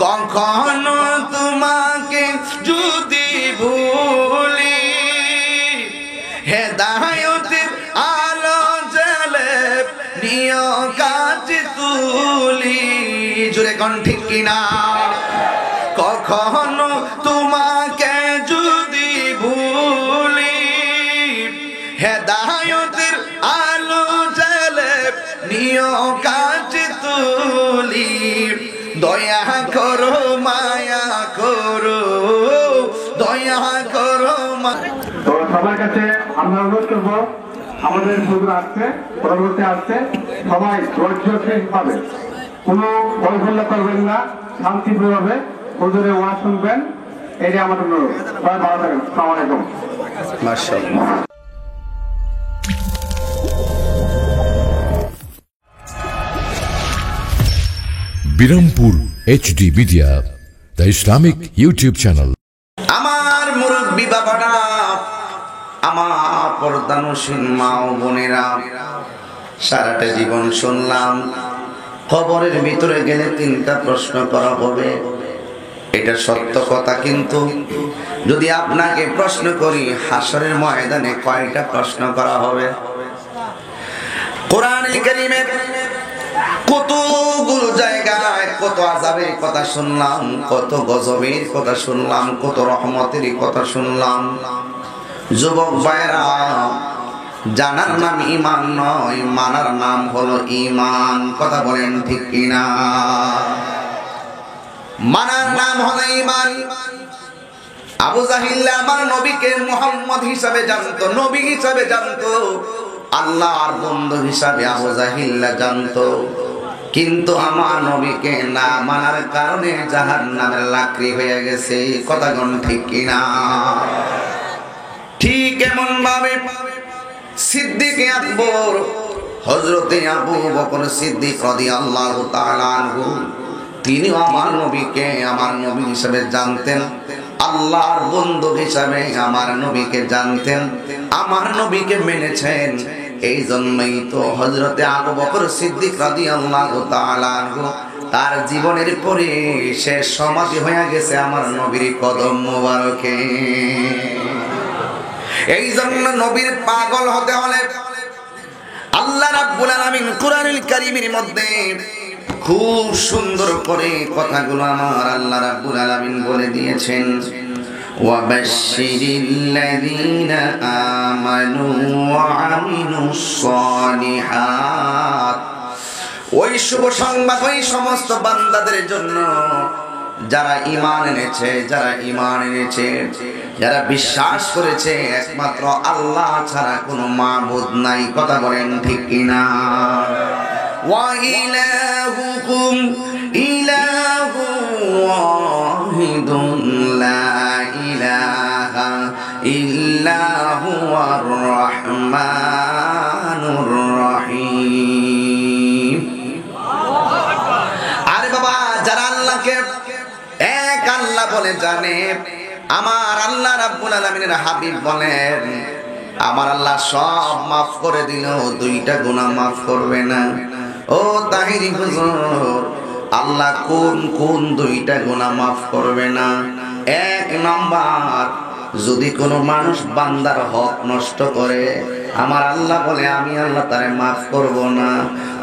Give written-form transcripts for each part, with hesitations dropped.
কখনো তোমাকে যদি ভুলি, হেদায়েতের আলো জ্বালে নিয় কাছে তুলি। জোরে কোন ঠিক কিনা? কখনো তোমাকে যদি ভুলি, হেদায়েতের আলো জ্বালে নিয় কাছে তুলি। দয়া করো মায়া করো, দয়া করো। তো সবার কাছে আমরা অনুরোধ করবো, আমাদের হুজুর আসছে, পরবর্তী আসছে, সবাই ধৈর্যশীল পাবে, কোনো বৈফল্য করবেন না, শান্তিপ্রিয়ভাবে হুজুরের ওয়াজ শুনবেন, এটাই আমাদের অনুরোধ। সবাই ভালো থাকেন। আসসালামু আলাইকুম। মাশাআল্লাহ। Birampur HD media, the Islamic YouTube channel. আমার মুরব্বী বাবারা, আমার পর্দানসীন মা ও বোনেরা, সারাটা জীবন শুনলাম কবরের ভিতরে গেলে 3টা প্রশ্ন করা হবে। এটা সত্য কথা, কিন্তু যদি আপনাকে প্রশ্ন করি হাসরের ময়দানে কয়টা প্রশ্ন করা হবে? কোরআনুল কারীমের কতগুলো জায়গায় কত আযাবের কথা শুনলাম, কত গজবের কথা শুনলাম, কত রহমতের কথা শুনলাম। যুবক ভাইরা, জানার নাম ঈমান নয়, মানার নাম হলো ঈমান। কথা বলেন ঠিক কিনা? মানার নাম হলো ঈমান। আবু জাহিল আমার নবীকে মুহাম্মদ হিসাবে জানতো, নবী হিসাবে জানতো, আল্লাহর বন্ধু হিসাবে আবু জাহিল জানতো, কিন্তু আমার নবীকে না মানার কারণে জাহান্নামের লাকড়ি হয়ে গেছে। কথা কোন ঠিক কিনা? ঠিক এমন ভাবে সিদ্দিক আকবর, হযরতে আবু বকর সিদ্দিক রাদিয়াল্লাহু তাআলা আনহু, তিনি আমার নবীকে আমার নবী হিসেবে জানতেন, আল্লাহর বন্ধু হিসাবে আমার নবীকে জানতেন, আমার নবীকে মেনেছেন। এই জন্যই তো হযরতে আবু বকর সিদ্দিক রাদিয়াল্লাহু তাআলা আনহু তার জীবনের পরে শেষ সমাধি হয়ে গেছে আমার নবীর কদম মোবারকে। এই জন্য নবীর পাগল হতে হলে আল্লাহ রাব্বুল আলামিন কুরআনুল কারীমের মধ্যে খুব সুন্দর করে কথাগুলো আমার আল্লাহ রাব্বুল আলামিন বলে দিয়েছেন। ওয়াবাশশিরিল্লাযীনা আমানু ওয়া আমিলুস সালিহাত, ওই শুভ সংবাদ ওই সমস্ত বান্দাদের জন্য যারা ঈমান এনেছে, যারা ঈমান এনেছে, যারা বিশ্বাস করেছে একমাত্র আল্লাহ ছাড়া কোনো মাবুদ নাই। কথা বলেন ঠিক কিনা? ওয়া ইলাহুকুম ইলাহু ওয়াহিদুন লা ইলাহা ইল্লা হুয়ার রাহমানুর রহিম। আরে বাবা, যারা আল্লাহকে এক আল্লাহ বলে জানে, আমার আল্লাহ রাব্বুল আলামিনের হাবিব বলেন আমার আল্লাহ সব মাফ করে দিলেও 2টা গুনাহ মাফ করবে না। ও তাহিরি হুজুর, আল্লাহ কোন কোন 2টা গুনাহ মাফ করবে না? 1 নাম্বার, যদি কোনো মানুষ বান্দার হক নষ্ট করে, আমার আল্লাহ বলে আমি আল্লাহ তারে মাফ করব না।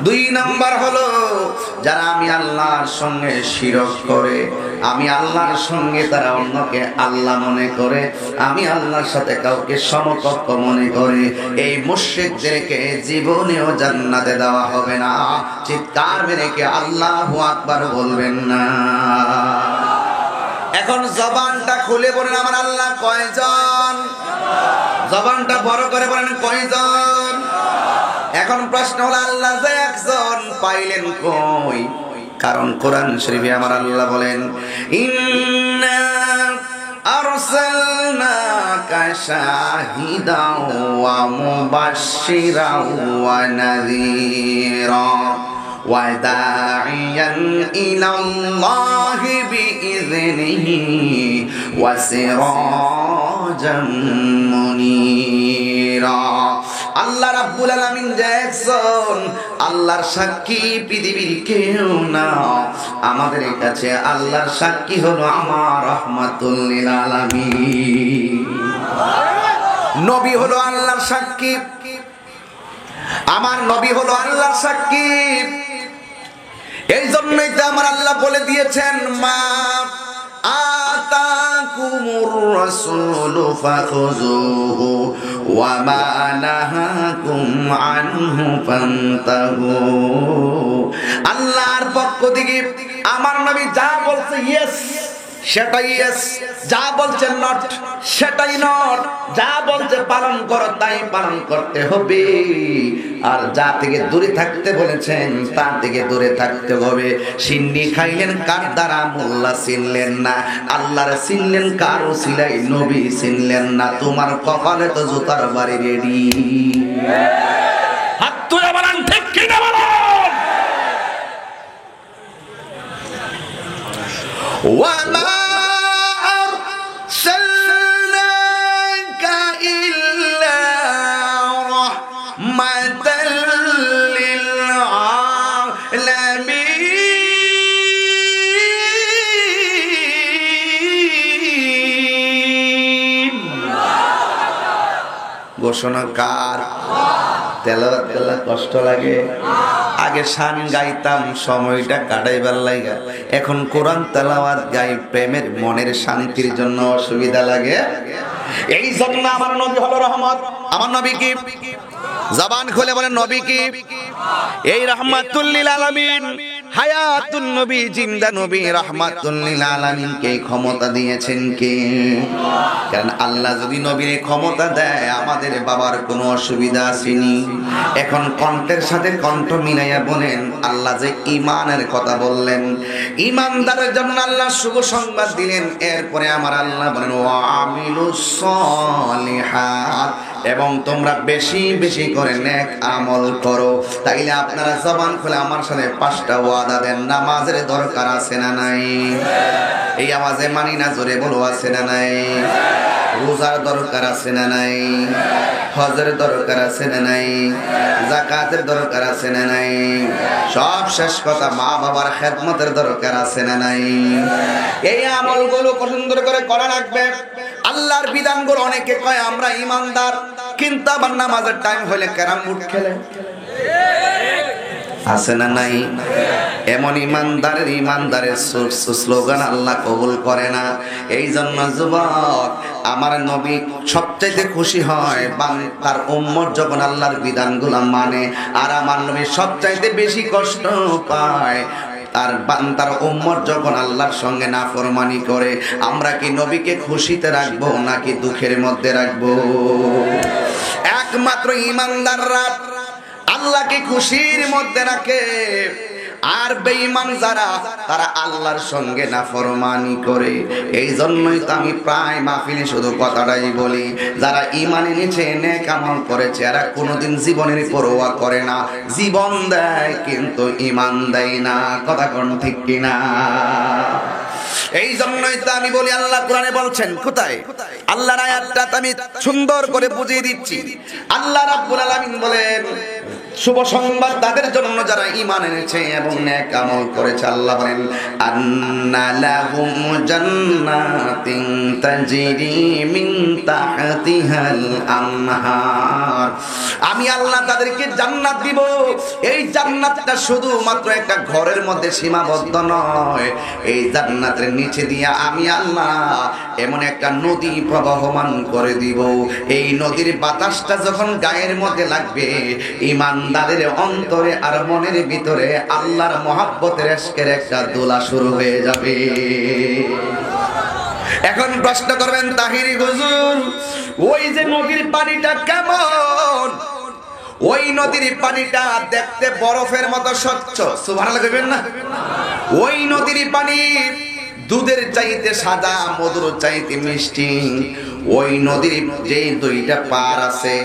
2 নাম্বার হলো যারা আমি আল্লাহর সঙ্গে শিরক করে, আমি আল্লাহর সঙ্গে তারা অন্যকে আল্লাহ মনে করে, আমি আল্লাহর সাথে কাউকে সমকক্ষ মনে করে, এই মুশরিকদেরকে জীবনেও জান্নাতে দেওয়া হবে না। চিৎকার মেরে কে আল্লাহু আকবার বলবেন না? এখন জবানটা খুলে বলেন আমার আল্লাহ কয়জন? জবানটা বড় করে বলেন কয়জন? এখন প্রশ্ন হলো আল্লাহ যে একজন পাইলেন কই? কারণ কোরআন শরীফে আমার আল্লাহ বলেন ইন্না আরসালনাকা শাহিদাও ওয়া মুবাশশিরাও ওয়া নাযীরা ওয়া দাঈয়ান ইলাল্লাহি বিইযনিহি ওয়া সিরাজাম মুনীরা। আল্লাহ রাব্বুল আলামিন একজন, আল্লাহর সাক্ষী পৃথিবীর কেউ না। আমাদের কাছে আল্লাহর সাক্ষী হলো আমার রাহমাতুল লিল আলামিন। নবী হলো আল্লাহর সাক্ষী, আমার নবী হলো আল্লাহর সাক্ষী। এই জন্যই তো আমার আল্লাহ বলে দিয়েছেন, মা আতাকুমুর রাসূলু ফাখুযুহু ওয়া মা নাহাকুম আনহু ফান্তাহু। আল্লাহর পক্ষ থেকে আমার নবী যা বলছে ইয়েস সেটাই ইয়েস, যা বলছে নট সেটাই নট, যা বলছে পালন করো তাই পালন করতে হবে। আর যা থেকে দূরে থাকতে বলেছেন তা থেকে দূরে থাকতে হবে। সিন্নি খাইলেন কার দ্বারা? মোল্লা চিনলেন না। আল্লাহর চিনলেন কার ওসিলাই? নবী চিনলেন না। তোমার কপালে তো জুতার বাড়ি রেডি। হাত তুলে বলেন ঠিক কিনা বলেন। ওয়ামা আরসালনাকা ইল্লা রাহমাতাল লিল আলামিন। ঘোষণা কার? তেলাওয়াত করলে কষ্ট লাগে। আগে শান গাইতাম সময়টা কাটাইবার লাগা, এখন কোরআন তেলাওয়াত গাই প্রেমের মনের শান্তির জন্য অসুবিধা লাগে। এই জন্য আমার নবী হলো রহমত। আমার নবী কি? জবান খুলে বলেন নবী কি? এই রাহমাতুল লিল আলামিন, হায়াতুন নবী, জিন্দা নবী রাহমাতুল লিল আলামিনকে ক্ষমতা দিয়েছেন কে? কারণ আল্লাহ যদি নবীর ক্ষমতা দেয় আমাদের বাবার কোনো অসুবিধা আসেনি। এখন কণ্ঠের সাথে কণ্ঠ মিলাইয়া বলেন, আল্লাহ যে ঈমানের কথা বললেন, ঈমানদারের জন্য আল্লাহ শুভ সংবাদ দিলেন। এরপরে আমার আল্লাহ বলেন ওয়া আমিলুস সলিহাত, এবং তোমরা বেশি বেশি করে নেক আমল করো। তাইলে আপনারা জবান খুলে আমার সাথে 5টা ওয়াদা দেন। নামাজের দরকার আছে না নাই? এই আওয়াজে মানি না, জোরে বলো আছে না নাই? রোজার দরকার আছে না নাই? হজের দরকার আছে না নাই? যাকাতের দরকার আছে না নাই? সব শেষ কথা, মা বাবার খেদমতের দরকার আছে না নাই? এই আমলগুলো সুন্দর করে করা লাগবে। আল্লাহর বিধানগুলো অনেকে কয় আমরা ইমানদার, কিন্তু আবার নামাজের টাইম হলে ক্যারাম বোর্ড খেলে। আছে না নাই? এমন ইমানদারের স্লোগান আল্লাহ কবুল করে না। এই জন্য যুবক, আমার নবী সবচাইতে খুশি হয় তার উম্মত যখন আল্লাহর বিধানগুলো মানে, আর আমার নবী সবচাইতে বেশি কষ্ট পায় আর বান্দার উম্মত যখন আল্লাহর সঙ্গে নাফরমানি করে। আমরা কি নবীকে খুশিতে রাখবো নাকি দুঃখের মধ্যে রাখবো? একমাত্র ঈমানদাররা আল্লাহকে খুশির মধ্যে রাখে। আর বেঈমান যারা, তারা আল্লাহর সঙ্গে নাফরমানি করে। এই জন্যই তো আমি প্রায় মাহফিলে শুধু কথাটাই বলি, যারা ঈমান এনেছে, নেক আমল করেছে, এরা কোনোদিন জীবনের পরোয়া করে না। জীবন দেয় কিন্তু ঈমান দেয় না। কথা কোন ঠিক কিনা? এই জন্যই তো আমি বলি, আল্লাহ কোরআনে বলছেন, কোথায়? আল্লাহর আয়াতটা আমি সুন্দর করে বুঝিয়ে দিচ্ছি। আল্লাহ রাব্বুল আলামিন বলেন, শুভ সংবাদ তাদের জন্য যারা ঈমান এনেছে এবং নেক আমল করেছে। আল্লাহ বলেন, আন্না লাহুম জান্নাতিন তাজরি মিন তাহতিহাল আনহার। আমি আল্লাহ তাদেরকে জান্নাত দিব। এই জান্নাতটা শুধুমাত্র একটা ঘরের মধ্যে সীমাবদ্ধ নয়। এই জান্নাতের নিচে দিয়া আমি আল্লাহ এমন একটা নদী প্রবাহমান করে দিব। এই নদীর বাতাসটা যখন গায়ের মধ্যে লাগবে, ঈমানদারের অন্তরে আর মনের ভিতরে আল্লাহর মহব্বতের ইশকের একটা দোলা শুরু হয়ে যাবে। এখন প্রশ্ন করবেন, তাহিরি হুজুর, ওই যে নদীর পানিটা কেমন? ওই নদীর পানিটা দেখতে বরফের মতো স্বচ্ছ। সুবহানাল্লাহ কইবেন না? ওই নদীর পানি দুধের চাইতে সাদা, মধুর চাইতে মিষ্টি। ওই নদীর যে 2টা পার আছে,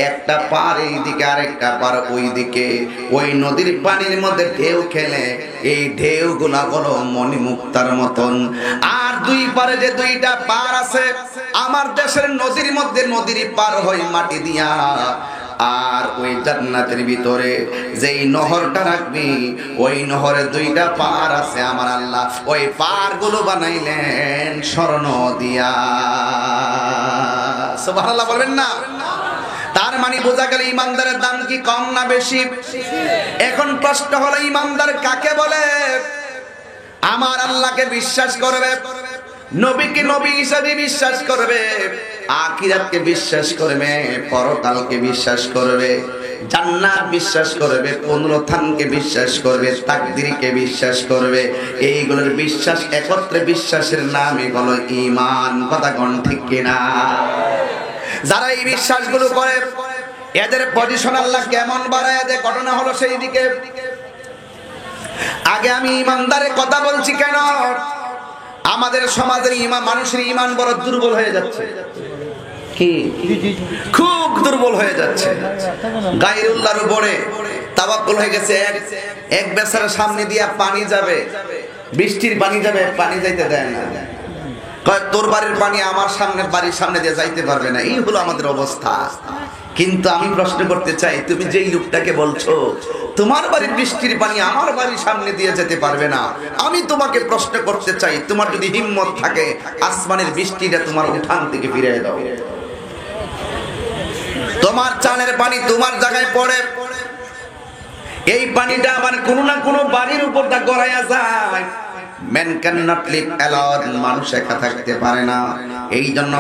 একটা পার এইদিকে আর একটা পার ওইদিকে, ওই নদীর পানির মধ্যে ঢেউ খেলে এই ঢেউ গুলা হলো মণিমুক্তার মতন। আর 2 পারে যে 2টা পার আছে, আমার দেশের নদীর মধ্যে নদীর পার হয় মাটি দিয়া, আর ওই জান্নাতের ভিতরে যেই নহরটা রাখবি ওই নহরে দুইটা পার আছে আমার আল্লাহ ওই পারগুলো বানাইলেন স্বর্ণ দিয়া। সুবহানাল্লাহ বলবেন না? তার মানে বোঝা গেল ইমানদারের দাম কি কম না বেশি? এখন প্রশ্ন হলো ইমানদার কাকে বলে? আমার আল্লাহকে বিশ্বাস করবে, নবীকে নবী হিসাবে বিশ্বাস করবে, আখিরাতকে বিশ্বাস করবে, পরকালকে বিশ্বাস করবে, জান্নাত বিশ্বাস করবে, পুনরুত্থানকে বিশ্বাস করবে, তাকদীরকে বিশ্বাস করবে। এইগুলোর বিশ্বাস একত্রে বিশ্বাসের নামই হলো ঈমান। কথা কোন ঠিক কিনা? যারা এই বিশ্বাসগুলো করে এদের পজিশন আল্লাহ কেমন বাড়ায় দেয়। ঘটনা হলো সেই দিকে। আগে আমি ইমানদারের কথা বলছি কেন? আমাদের সমাজের মানুষের ঈমান বড় দুর্বল হয়ে যাচ্ছে। কি খুব দুর্বল হয়ে যাচ্ছে। গায়রুল্লাহর উপরে তাওয়াক্কুল হয়ে গেছে। এক বেচারার সামনে দিয়া পানি যাবে, বৃষ্টির পানি যাবে, পানি যাইতে দেয় না। কয় তোর বাড়ির পানি আমার বাড়ির সামনে দিয়ে যাইতে পারবে না। এই হলো আমাদের অবস্থা। কিন্তু আমি প্রশ্ন করতে চাই, তুমি যেই লোকটাকে বলছো তোমার বাড়ির বৃষ্টির পানি আমার বাড়ির সামনে দিয়ে যেতে পারবে না, আমি তোমাকে প্রশ্ন করতে চাই, তোমার যদি হিম্মত থাকে আসমানের বৃষ্টিটা তোমার উঠান থেকে ফিরিয়ে দাও। তোমার চালের পানি তোমার জায়গায় পড়ে, এই পানিটা আবার কোনো না কোনো বাড়ির উপর তা গড়াইয়া যায়। Man cannot live alone, মানুষ একা থাকতে পারে না। এই জন্য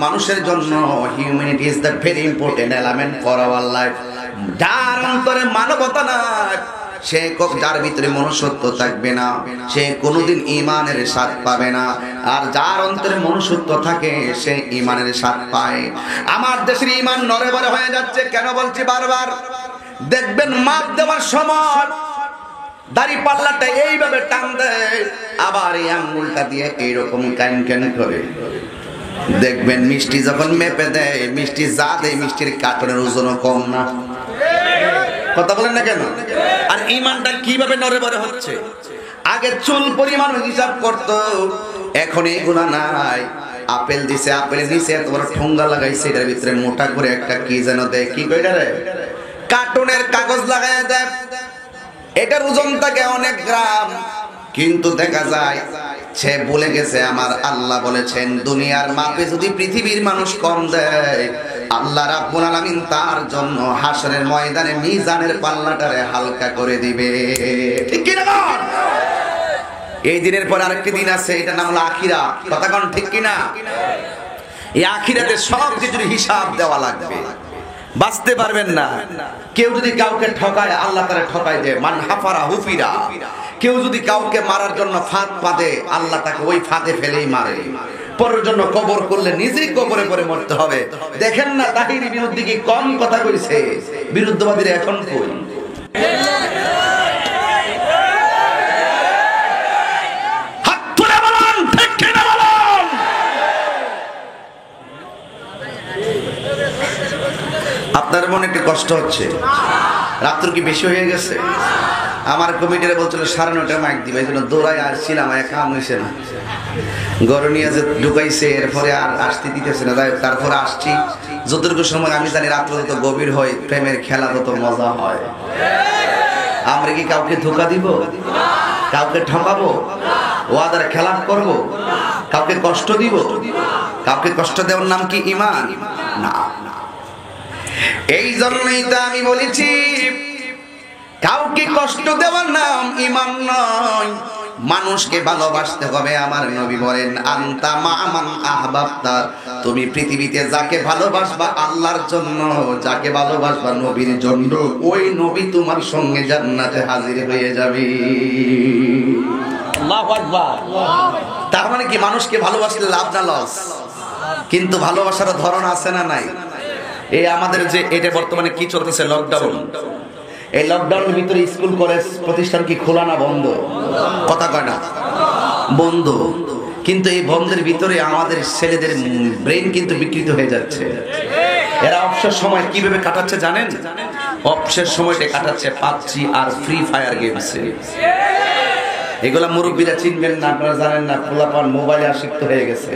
মানুষের জন্য humanity is the very important element for our life. যার অন্তরে মানবতা নাই, সে যার ভিতরে মনুষ্যত্ব থাকবে না, সে কোনোদিন ঈমানের স্বাদ পাবে না। আর যার অন্তরে মনুষ্যত্ব থাকে সে ঈমানের স্বাদ পায়। আমার দেশের ঈমান নড়বড়ে হয়ে যাচ্ছে। কেন বলছি বারবার? দেখবেন মাপ দেওয়ার সময় দাড়ি পাল্লাটা এইভাবে টান দেয়, আবার এই আঙ্গুলটা দিয়ে এইরকম ক্যান ক্যান করে। দেখবেন মিষ্টি যখন মেপে দেয়, মিষ্টি যা দেয় মিষ্টির কার্টনের ওজনও কম না। কথা বলেন না কেন? আর ঈমানটা কিভাবে নড়বড়ে হচ্ছে? আগে চুল পরিমাণ হিসাব করতো, এখন এগুলা নাই। আপেল দিছে, আপেলের নিচে এত বড় ঠোঙ্গা লাগাইছে, এটার ভিতরে মোটা করে একটা কি যেন দেয়, কি কইটা রে, কার্টনের কাগজ লাগায় দেয়। এটার ওজন থাকে অনেক গ্রাম, কিন্তু দেখা যায় সে বলে গেছে আমার আল্লাহ বলেছেন দুনিয়ার মাপে যদি পৃথিবীর মানুষ কম দেয়, আল্লাহ রাব্বুল আলামিন তার জন্য হাসরের ময়দানে মিজানের পাল্লাটারে হালকা করে দিবে। ঠিক কি না? এই দিনের পর আরেকটি দিন আছে, এটা নাম হলো আখিরাত। কথা কোন ঠিক কি না? এই আখিরাতে সব কিছুর হিসাব দেওয়া লাগবে, বাঁচতে পারবেন না। কেউ যদি কাউকে ঠকায় আল্লাহ তারে ঠকায় দেয়, মান হাফারা হুফিরা। কেউ যদি কাউকে মারার জন্য ফাঁদ পাতে আল্লাহ তাকে ওই ফাঁদে ফেলেই মারে। পরের জন্য কবর করলে নিজেই কবরে পরে মরতে হবে। দেখেন না তাহিরি বিরুদ্ধে কি কম কথা কইছে, বিরুদ্ধবাদীরা এখন কই? হাত তুলে বলুন ঠিক কি না বলুন? আপনার মনে একটু কষ্ট হচ্ছে? রাত্র কি বেশি হয়ে গেছে? আমার কমিটিরা বলছিল 9:30 মাইক দিবে, এই জন্য দৌড়াই আসছিলাম, কাম হয়েছে না। গরু নিয়ে যে ঢুকাইছে, এরপরে আর আসতে দিতেছে না। তারপরে আসছি। যতটুকু সময় আমি জানি রাত্র যত গভীর হয়, প্রেমের খেলা তত মজা হয়। আমরা কি কাউকে ধোকা দিব? কাউকে ঠকাবো? ওয়াদার খেলাফ করব? কাউকে কষ্ট দিব? কাউকে কষ্ট দেওয়ার নাম কি ঈমান? না। এই জন্যই তো আমি বলেছি কাউকে কষ্ট দেওয়ার নাম ঈমান নয়। মানুষকে ভালোবাসতে হবে। আমার নবী বলেন আনতা মা'মান আহবাবতা, তুমি পৃথিবীতে যাকে ভালোবাসবা আল্লাহর জন্য, যাকে ভালোবাসবা নবীর জন্য, ওই নবী তোমার সঙ্গে জান্নাতে হাজির হয়ে যাবে। আল্লাহু আকবার। তার মানে কি মানুষকে ভালোবাসলে লাভ না লস? কিন্তু ভালোবাসার ধরন আছে না নাই? এই আমাদের যে এটা বর্তমানে কি চলতেছে, লকডাউন, এই লকডাউনের ভিতরে স্কুল কলেজ প্রতিষ্ঠান কি খোলা না বন্ধ? কথা কয় না? বন্ধ। কিন্তু এই বন্ধের ভিতরে আমাদের ছেলেদের ব্রেন কিন্তু বিকৃত হয়ে যাচ্ছে। এরা অবসর সময় কিভাবে কাটাচ্ছে জানেন? অবসর সময়টা কাটাচ্ছে পাবজি আর ফ্রি ফায়ার গেমসে। এগুলা মুরব্বীরা চিনবেন না, আপনারা জানেন না। পোলাপান মোবাইলে আসক্ত হয়ে গেছে।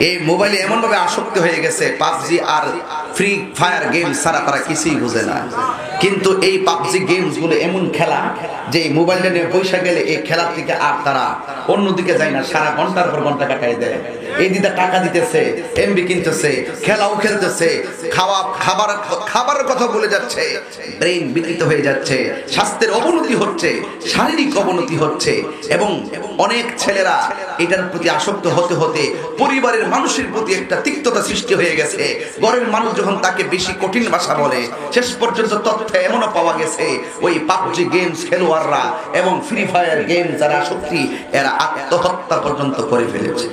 এই মোবাইলে এমন ভাবে আসক্ত হয়ে গেছে, পাবজি আর ফ্রি ফায়ার গেম ছাড়া তারা কিছুই বুঝে না। কিন্তু এই পাবজি গেমস গুলো এমন খেলা যে মোবাইলে নিয়ে পয়সা গেলে এই খেলার থেকে আর তারা অন্যদিকে যায় না, সারা ঘন্টার পর ঘন্টা কাটাই দেয়। এই দিদা টাকা দিতেছে, এমবি কিনতেছে, খেলাও খেলতেছে, খাবারের কথা বলে যাচ্ছে, ব্রেন বিকৃত হয়ে যাচ্ছে, স্বাস্থ্যের অবনতি হচ্ছে, শারীরিক অবনতি হচ্ছে, এবং অনেক ছেলেরা এটার প্রতি আসক্ত হতে হতে পরিবারের মানুষের প্রতি একটা তিক্ততা সৃষ্টি হয়ে গেছে। ঘরের মানুষ যখন তাকে বেশি কঠিন ভাষা বলে, শেষ পর্যন্ত তথ্য এমনও পাওয়া গেছে ওই পাবজি গেমস খেলোয়াড়রা এবং ফ্রি ফায়ার গেম যারা আসক্তি, এরা আত্মহত্যা পর্যন্ত করে ফেলেছে।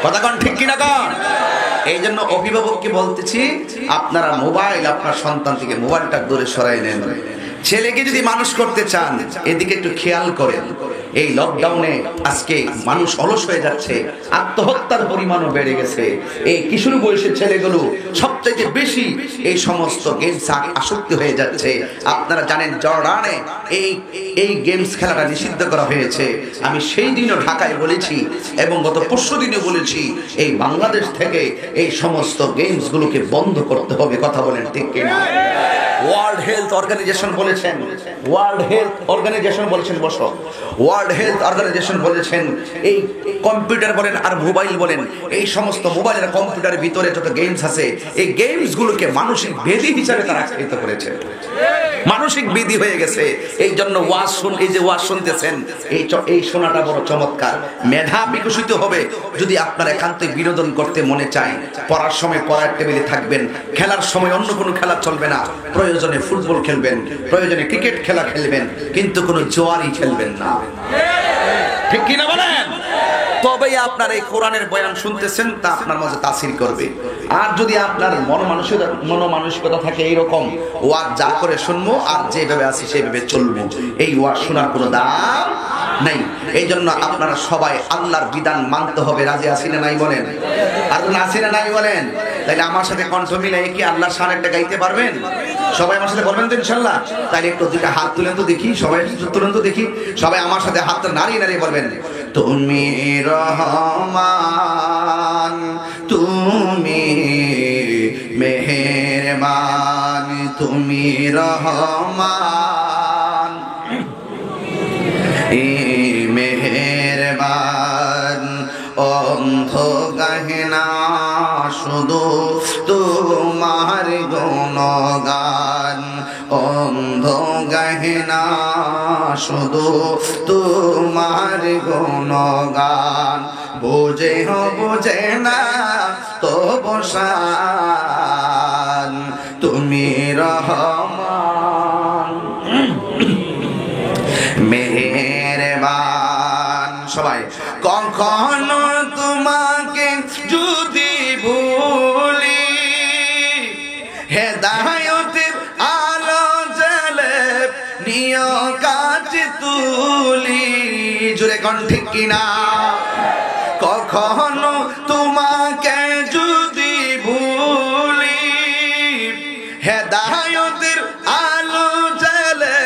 কথা কোন ঠিক কিনা কোন? এই জন্য অভিভাবককে বলতেছি, আপনারা মোবাইল, আপনার সন্তান থেকে মোবাইলটা দূরে সরাই নেন। ছেলেকে যদি মানুষ করতে চান, এদিকে একটু খেয়াল করেন। এই লকডাউনে আজকে মানুষ অলস হয়ে যাচ্ছে, আত্মহত্যার পরিমাণও বেড়ে গেছে। এই কিশোর বয়সের ছেলেগুলো সবচেয়ে বেশি এই সমস্ত গেমস আসক্তি হয়ে যাচ্ছে। আপনারা জানেন জর্ডানে এই গেমস খেলাটা নিষিদ্ধ করা হয়েছে। আমি সেই দিনও ঢাকায় বলেছি এবং গত পরশু দিনও বলেছি, এই বাংলাদেশ থেকে এই সমস্ত গেমস গুলোকে বন্ধ করতে হবে। কথা বলেন ঠিক কিনা? ওয়ার্ল্ড হেলথ অর্গানাইজেশন বলেছেন, ওয়ার্ল্ড হেলথ অর্গানাইজেশন বলেছেন, বসো, ওয়ার্ল্ড হেলথ অর্গানাইজেশন বলেছেন এই কম্পিউটার বলেন আর মোবাইল বলেন, এই সমস্ত মোবাইল আর কম্পিউটারের ভিতরে যত গেমস আছে, এই গেমস গুলোকে মানসিক ব্যাধি হিসাবে তারা আখ্যায়িত করেছে। মানসিক ব্যাধি হয়ে গেছে। এই জন্য এই যে ওয়াজ শুনতেছেন, এই শোনাটা বড় চমৎকার। মেধা বিকশিত হবে যদি আপনার একান্তই বিনোদন করতে মনে চায়। পড়ার সময় পড়ার টেবিলে থাকবেন, খেলার সময় অন্য কোনো খেলা চলবে না। প্রয়োজনে ফুটবল খেলবেন, প্রয়োজনে ক্রিকেট খেলা খেলবেন, কিন্তু কোনো জোয়ারি খেলবেন না। ঠিক কিনা বলেন? তবেই আপনার এই কোরআনের বয়ান শুনতেছেন, তা আপনার মাঝে তাসির করবে। আর যদি আপনার মন-মানসিকতা থাকে এইরকম, ওয়াজ যা করে শুনবো আর যেভাবে আছি সেইভাবে চলবো, এই ওয়াজ শোনার কোনো দাম নাই। এই জন্য আপনারা সবাই আল্লাহর বিধান মানতে হবে। রাজি আছি না নাই বলেন? আর আছি না নাই বলেন? তাইলে আমার সাথে কণ্ঠ মিলাই কি আল্লাহর শান একটা গাইতে পারবেন? সবাই আমার সাথে বলবেন তো ইনশাআল্লাহ? তাইলে একটু দুইটা হাত তুলেন তো দেখি, সবাই তুলেন তো দেখি। সবাই আমার সাথে হাতটা নাড়িয়ে নাড়িয়ে বলবেন, তুমি রহমান, তুমি মেহেরবান, তুমি রহমান মেহেরবান, অন্ধ গাহিনা শুধু তোমার গুণগান, অন্ধ গাহিনা শুধু তোমার গুণগান, বোঝে না তো বসান, তুমি রহমান মেহেরবান। সবাই কখনো তোমাকে যদি ভুলি, হেদায়েতের আলো জ্বলে নিয় কাজ তুলি। জোরে কোন ঠিক কিনা? কখনো তোমাকে যদি ভুলি, হেদায়েতের আলো জ্বলে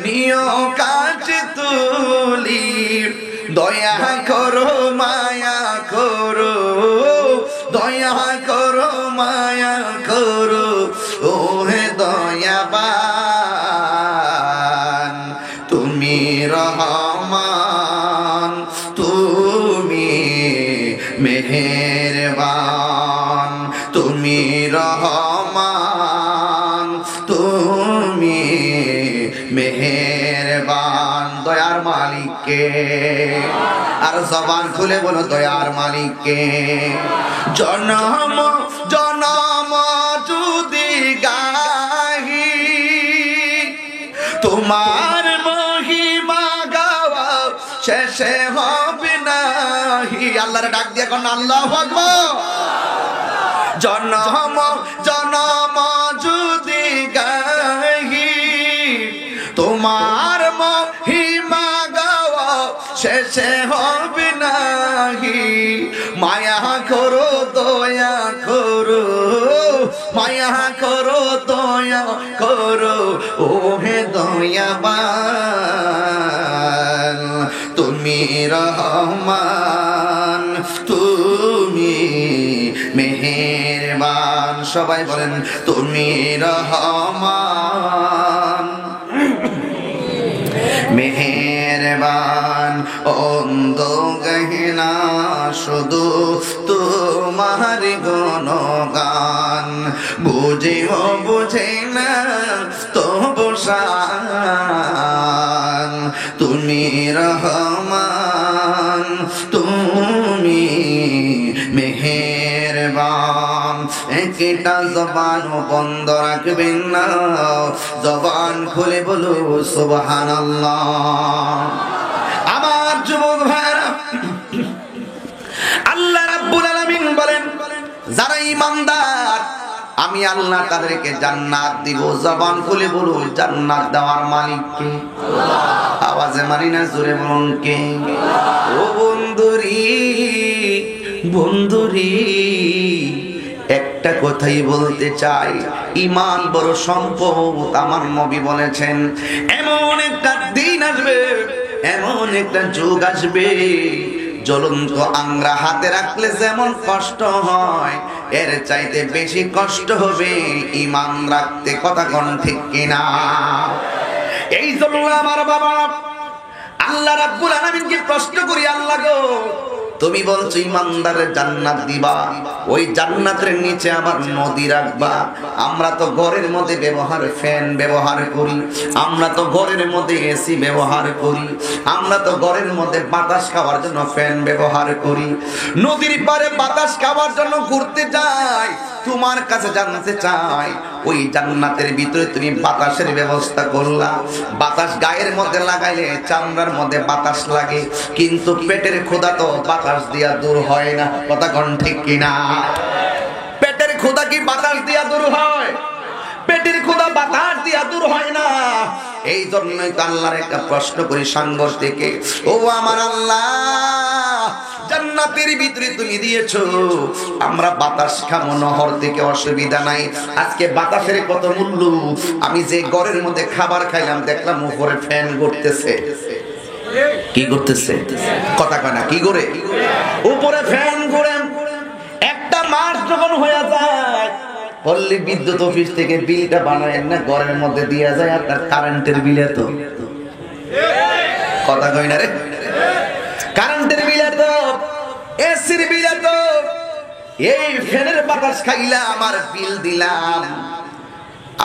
নিয় কাজ তুলি। দয়া করো মায়া করো, দয়া করো মায়া করো, ও হে দয়াবান, তুমি রহমান, তুমি মেহেরবান, তুমি রহমান, তুমি মেহেরবান। দয়ার মালিককে, আর জবান খুলে বলো দয়ার মালিককে। জনম জনম যদি গাহি, তোমার মহিমা গাওয়া শেষে হবে নাহি। আল্লাহরে ডাক দিয়ে কোন আল্লাহু আকবার। জনম জনম যদি গাহি, তোমার মহিমা গাওয়া শেষে হবে নাহি। মায়া করো দয়া করো, মায়া করো দয়া করো, ও হে দয়াবান, তুমি রহমান, তুমি মেহেরবান, সবাই বলেন তুমি রহমান মেহেরবান, অন্ধ গহনা শুধু তোমার গুণগান, বুঝেও বুঝে না তবু শান, তুমি রহমান তুমি মেহেরবান। একটা জবান বন্ধ রাখবেন না, জবান খুলে বলো সুবহানাল্লাহ। আমার যুবক ভাইরা, আল্লাহ রাব্বুল আলামিন বলেন যারা ঈমানদার আমি আল্লাহ তাদেরকে জান্নাত দিব। জবান খুলে বলো জান্নাত দেওয়ার মালিক কে? আওয়াজে মারি না, জোরে বলুন কে? ও বন্ধুরি বন্ধুরি, একটা কথাই বলতে চাই, ঈমান বড় সম্পদ। আমার নবী বলেছেন এমন একটা দিন আসবে, এমন একটা যুগ আসবে, জ্বলন্ত আংরা হাতে রাখলে যেমন কষ্ট হয় এর চাইতে বেশি কষ্ট হবে ঈমান রাখতে। কথা কোন ঠিক কিনা? এই জন্য আমার বাবা আল্লাহ রাব্বুল আলামিনকে প্রশ্ন করি, আল্লাহ গো তুমি বলছো ঈমানদারের জান্নাত দিবা, ওই জান্নাতের নিচে আবার নদী রাখবা। আমরা তো ঘরের মধ্যে ব্যবহার ফ্যান ব্যবহার করি, আমরা তো ঘরের মধ্যে এসি ব্যবহার করি, আমরা তো ঘরের মধ্যে বাতাস খাওয়ার জন্য ফ্যান ব্যবহার করি, নদীর পারে বাতাস খাওয়ার জন্য ঘুরতে যাই। তোমার কাছে জানতে চাই, ওই জান্নাতের ভিতরে তুমি বাতাসের ব্যবস্থা করলা, বাতাস গায়ের মধ্যে লাগাইলে চামড়ার মধ্যে বাতাস লাগে, কিন্তু পেটের ক্ষুধা তো বাতাস দিয়া দূর হয় না। কথা কোন ঠিক কিনা? পেটের ক্ষুধা কি বাতাস দিয়া দূর হয়? পেটের ক্ষুধা বাতাস দিয়া দূর হয় না। এই জন্যই তো আল্লাহর একটা প্রশ্ন করি সাঙ্গর থেকে, ও আমার আল্লাহ জান্নাতের ভিতরে তুমি দিয়েছো, আমরা বাতাস খাবো নহর থেকে, অসুবিধা নাই। আজকে বাতাসের কত মূল্য। আমি যে ঘরের মধ্যে খাবার খাইলাম দেখলাম উপরে ফ্যান ঘুরতেছে। কি করতেছে? কথা কয় না, কি করে? উপরে ফ্যান ঘুরে। একটা মাস যখন হয়ে যায়, পল্লী বিদ্যুৎ অফিস থেকে বিলটা বানায় না ঘরের মধ্যে দিয়ে যায় আপনার কারেন্টের বিল এত। কথা কয় না রে, কারেন্টের বিল এত, এসির বিল এত, এই ফ্যানের বাতাস খাইলা আমার বিল দিলাম।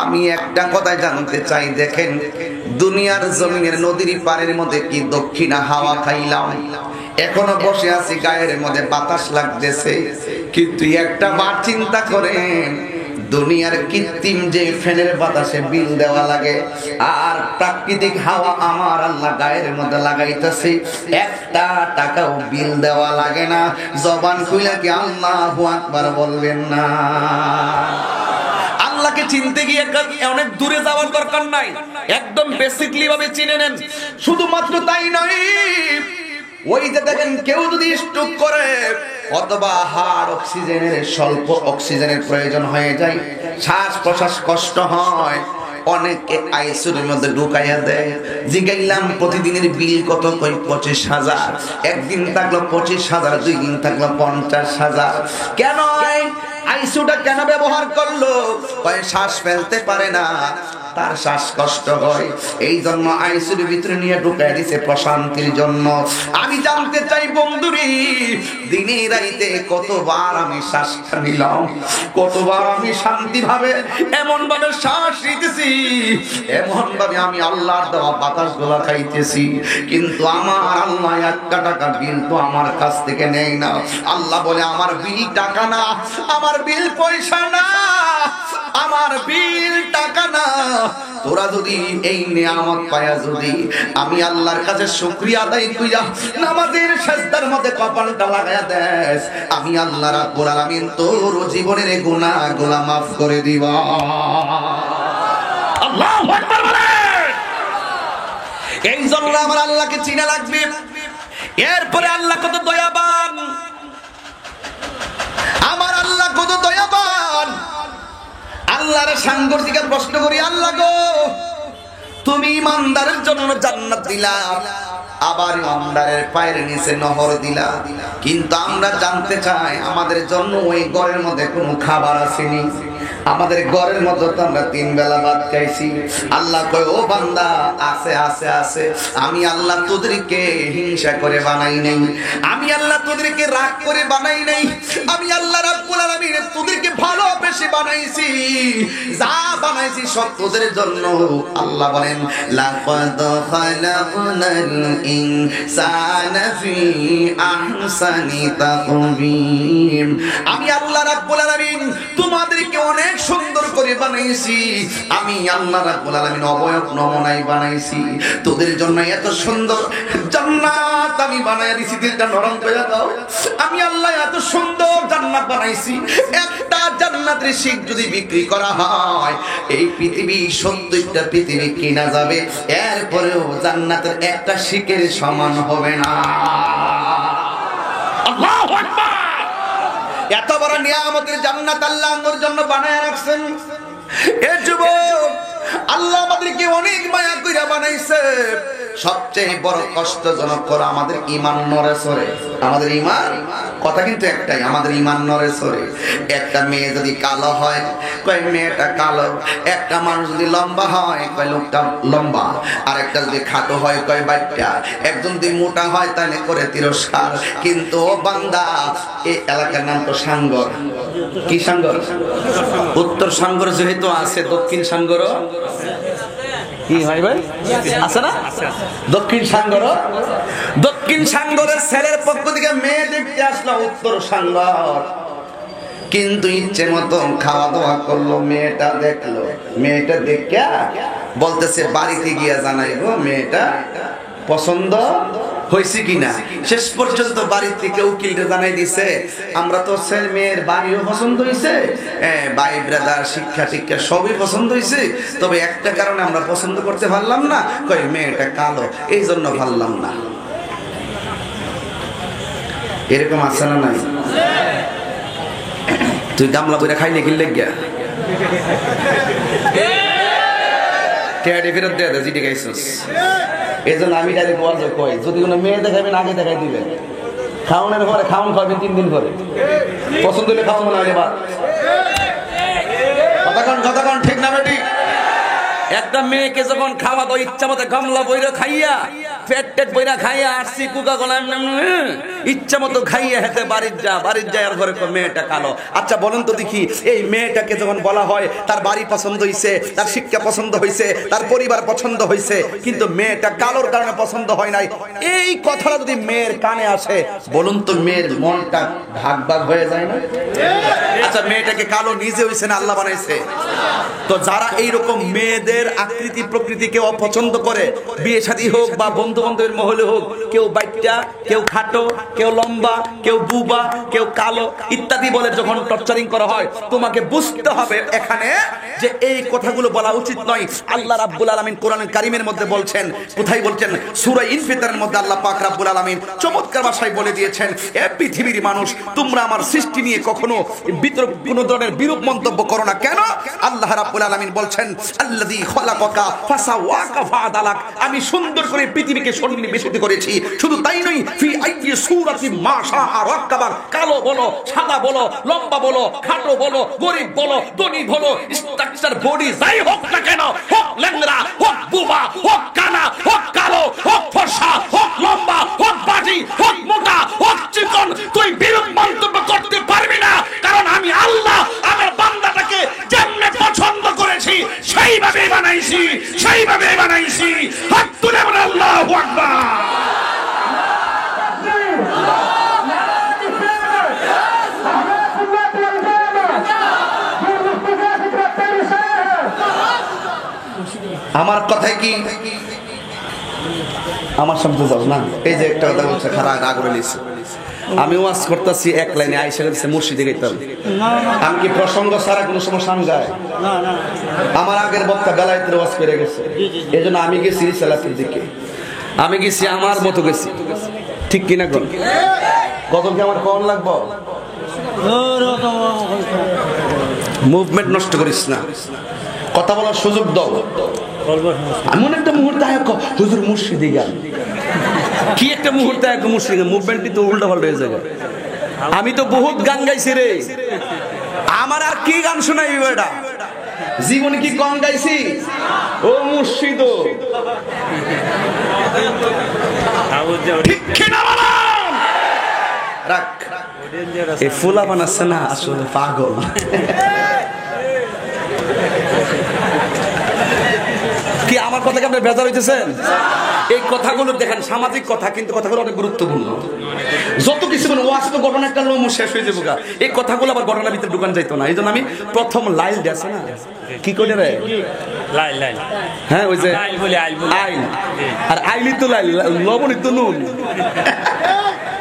আমি একটা কথা জানতে চাই, দেখেন দুনিয়ার জমিনের নদীর পাড়ের মধ্যে কি দক্ষিণা হাওয়া খাইলাম, এখনো বসে আছি, গায়ের মধ্যে বাতাস লাগতেছে, কিন্তু একটা বার চিন্তা করেন দুনিয়ার কৃত্রিম যে ফ্যানের বাতাসে বিল দেওয়া লাগে আর প্রাকৃতিক হাওয়া আমার আল্লাহ গায়ের মধ্যে লাগাইতেছে, একটা টাকাও বিল দেওয়া লাগে না। জবান খুলে কি আল্লাহু আকবার বলবেন না? আল্লাহকে চিনতে গিয়ে অনেক দূরে যাওয়ার দরকার নাই, একদম বেসিকলি ভাবে চিনে নেন। শুধুমাত্র তাই নয়, ওই যে দেখেন কেউ যদি স্ট্রোক করে অথবা হাড় অক্সিজেনের স্বল্প অক্সিজেনের প্রয়োজন হয়ে যায়, শ্বাস প্রশ্বাস কষ্ট হয়, অনেকে আইসিইউর মধ্যে ঢুকাইয়া দেয়। জিগাইলাম প্রতিদিনের বিল কত? কই 25,000। একদিন থাকলো 25,000, 2 দিন থাকলো 50,000। কেন আইসিইউটা কেন ব্যবহার করলো? কয় শ্বাস ফেলতে পারে না, তার শ্বাসকষ্ট হয়, এই জন্য আইসিইউর ভিতরে নিয়ে ঢুকাই দিছে প্রশান্তির জন্য। আমি জানতে চাই বন্ধুরি, দিনে রাইতে কতবার আমি শ্বাসটা নিলাম, কতবার আমি শান্তি ভাবে এমন ভাবে শ্বাস নিতেছি, এমন ভাবে আমি আল্লাহর দেওয়া বাতাস গুলা খাইতেছি, কিন্তু আমার আল্লাহ একটা টাকা বিল তো আমার কাছ থেকে নেয় না। আল্লাহ বলে আমার বিল টাকা না, আমার বিল পয়সা না, আমার বিল টাকা না। তোরা যদি এই নিয়ামত পায়া যদি আমি আল্লাহর কাছে শুকরিয়া আদায় কইরা নামাজের সিজদার মধ্যে কপালটা লাগায়া দেস, আমি আল্লাহ রাব্বুল আলামিন তোর জীবনের গুনাহগুলো maaf করে দিব। আল্লাহু আকবার বলে। এই জন্য আমার আল্লাহকে চিনা লাগবে। এরপরে আল্লাহ কত দয়াবান, আমার আল্লাহ কত দয়াবান। আল্লাহর সাংগঠনিক প্রশ্ন করি, আল্লাহ গো তুমি ইমানদারের জন্য জান্নাত দিলা, আবার অন্ধারের পায়ের নিচে নহর দিলা, কিন্তু আমরা জানতে চাই আমাদের জন্য ওই ঘরের মধ্যে কোনো খাবার আসেনি। আমাদের ঘরের মধ্যে তো আমরা 3 বেলা ভাত খাইছি। আল্লাহ কয় ও বান্দা, আছে আছে আছে, আমি আল্লাহ তোদেরকে হিংসা করে বানাই নাই, আমি আল্লাহ তোদেরকে রাগ করে বানাই নাই, আমি আল্লাহ রাব্বুল আলামিন তোদেরকে ভালোবেসে বানাইছি। যা বানাইছি সব তোদের জন্য। আল্লাহ বলেন লাকাদ খালাকনাল ইনসানা ফি আহসানি তাকবীম, আমি আল্লাহ রাব্বুল আলামিন তোমাদেরকে অনেক সুন্দর করে বানাইছি। আমি আল্লাহ রাব্বুল আলামিন অবয়ব নমুনায় বানাইছি তোদের জন্য। এত সুন্দর জান্নাত আমি বানায়া দিছি, দিলটা নরম করে দাও। আমি আল্লাহ এত সুন্দর জান্নাত বানাইছি, একটা জান্নাতের শিক যদি বিক্রি করা হয় এই পৃথিবী 70টা পৃথিবী কিনা যাবে, এরপরেও জান্নাতের একটা শিকের সমান হবে না। আল্লাহু আকবার! এত বড় নিয়ামতের জান্নাত আল্লাহ আমার জন্য বানায় রাখছেন। এ যুবক, আল্লাহ আমাদেরকে অনেক মায়া কইরা বানাইছে। সবচেয়ে বড় কষ্টজনক করে আমাদের ঈমান নড়ে চড়ে। আমাদের ঈমান কথা কিন্তু একটাই, আমাদের ঈমান নড়ে চড়ে। একটা মেয়ে যদি কালো হয় কয় মেয়েটা কালো, একটা মানুষ যদি লম্বা হয় কয় লোকটা লম্বা, আর একটা যদি খাটো হয় কয় বাচ্চা, একজন যদি মোটা হয় তাহলে করে তিরস্কার। কিন্তু ও বান্দা, এই এলাকার নাম তো সাঙ্গর। কি সাঙ্গর? উত্তর সাঙ্গর যেহেতু আছে, দক্ষিণ সাঙ্গর কি ভাই ভাই আছে না? দক্ষিণ সাঙ্গর, দক্ষিণ সাঙ্গরের ছেলের পক্ষ থেকে মেয়ে দেখতে আসলো উত্তর সাঙ্গর, কিন্তু ইচ্ছে মতো খাওয়া দাওয়া করলো। মেয়েটা দেখলো, মেয়েটা দেখে বলতেছে বাড়িতে গিয়া জানাইবো মেয়েটা পছন্দ হয়েছে কিনা। শেষ পর্যন্ত বাড়ি থেকে উকিলটা জানাই দিছে আমরা তো ছেলে মেয়ের বাড়িও পছন্দ হয়েছে, ভাই ব্রাদার শিক্ষা টিক্ষা সবই পছন্দ হয়েছে, তবে একটা কারণে আমরা পছন্দ করতে পারলাম না, কই মেয়েটা কালো, এই জন্য পারলাম না। এরকম আছে না নাই? তুই গামলা বইরা খাইলে কিনলে গিয়া ফেরত দেয়া জিটি গাইছিস। এই জন্য আমি ডাইরেক্ট ওয়াজে কই, যদি কোনো মেয়ে দেখাবেন আগে দেখাই দিবেন, খাওয়ানোর পরে খাওয়ান খাবেন 3 দিন পরে, পছন্দ হলে খাওয়ানো না হলে বাদ। কতক্ষণ ঠিক না বেটি? একটা মেয়েকে যখন খাওয়া দাও ইচ্ছা মতো গামলা বইরা খাইয়া, পেট টেট বইরা খাইয়া আসছি, কুকা গলাম ইচ্ছা মতো খাইয়া হেতে বাড়ির যাওয়ার ঘরে মেয়েটা কালো। আচ্ছা বলেন তো দেখি, এই মেয়েটাকে যখন বলা হয় তার বাড়ি পছন্দ হয়েছে, তার শিক্ষা পছন্দ হয়েছে, তার পরিবার পছন্দ হয়েছে, কিন্তু মেয়েটা কালোর কারণে পছন্দ হয় নাই, এই কথাটা যদি মেয়ের কানে আসে, বলুন তো মেয়ের মনটা ভাগ ভাগ হয়ে যায় না? আচ্ছা মেয়েটাকে কালো নিজে হয়েছে না আল্লাহ বানাইছে? তো যারা এইরকম মেয়েদের আকৃতি প্রকৃতিকে অপছন্দ করে, বিয়ে শাদী হোক বা বন্ধু বান্ধবের মহলে হোক, কেউ বাচ্চা, কেউ খাটো, কেউ লম্বা, কেউ বুবা, কেউ কালো ইত্যাদি বলে যখন টর্চারিং করা হয়, তোমাকে বুঝতে হবে এখানে যে এই কথাগুলো বলা উচিত নয়। আল্লাহ রাব্বুল আলামিন কোরআনুল কারীমের মধ্যে বলছেন, কোথায় বলছেন? সূরা ইনফিতারের মধ্যে আল্লাহ পাক রাব্বুল আলামিন চমৎকার ভাষায় বলে দিয়েছেন, এ পৃথিবীর মানুষ, তোমরা আমার সৃষ্টি নিয়ে কখনো কোন ধরনের বিরূপ মন্তব্য করো না। কেন? আল্লাহ রাব্বুল আলামিন বলছেন, আল্লাযী খালাকাকা ফাসাওয়াকা ফাআদালাক, আমি সুন্দর করে পৃথিবীকে সন্নিবেশিত করেছি। শুধু তাই নয়, ফি আইয়ি সূরাতি মা শাআ রাক্কাবা, কালো বলো, সাদা বলো, লম্বা বলো, খাটো বলো, গরীব বলো, ধনী বলো, স্ট্রাকচার বডি যাই হোক না কেন, হোক ল্যাংড়া, হোক বুবা, হোক কানা, হোক কালো, হোক ফর্সা, হোক লম্বা, হোক বাজি, হোক মোটা, হোক চিকন, তুই বিরূপ মন্তব্য করতে পারবি না। কারণ আমি আল্লাহ আমার বান্দাটাকে যেমনে পছন্দ করেছি সেইভাবে বানাইছি, সেইভাবে বানাইছি। হাত তুলে বলে আল্লাহু আকবার। আমার কথায় কি আমার শব্দ যাও না? এই যে একটা কথা বলছে খারাপ রাগ রয়েছে, আমি ওয়াজ করতেছি এক লাইনে আইসা গেছে মসজিদে গেতাম, আমি কি প্রসঙ্গ ছাড়া কোনো সময় সামনে যায়? আমার আগের বক্তা বেলায়েতের ওয়াজ করে গেছে, এই জন্য আমি গেছি সালাতের দিকে, আমি গেছি আমার মতো গেছি, ঠিক কিনা? কত কি আমার কম লাগবো? মুভমেন্ট নষ্ট করিস না, কথা বলার সুযোগ দাও। এমন একটা মুহূর্তে হুজুর মুর্শিদি গান কি একটা মুহূর্তে এক মুশরিকের মুভমেন্টই তো উল্টা পাল্টা হয়ে যায়। আমি তো বহুত গান গাইছি রে, আমার আর কি গান শোনাইবি বেটা? জীবনে কি কম গাইছি? ও মুর্শিদ ঠিক কিনা বলেন? রাখ, এই ফুলা বানাচ্ছে না আসলে পাগল। কি আমার কথা কি আপনি বেজার হইতেছেন? এই কথাগুলো দেখেন সামাজিক কথা, কিন্তু কথাগুলো অনেক গুরুত্বপূর্ণ। যত কিছু ওয়াজ তো ঘটনা একটা লোম শেষ হয়ে যাবো গা, এই কথাগুলো আবার ঘটনার ভিতরে ঢুকান যাইতো না। এই জন্য আমি প্রথম লাইল আছে না, কি করে রে লাইল লাইল, হ্যাঁ ওই যে লাইল বলে আইল বলে আইল, আর আইলি তো লাইল, লবণই তো নুন,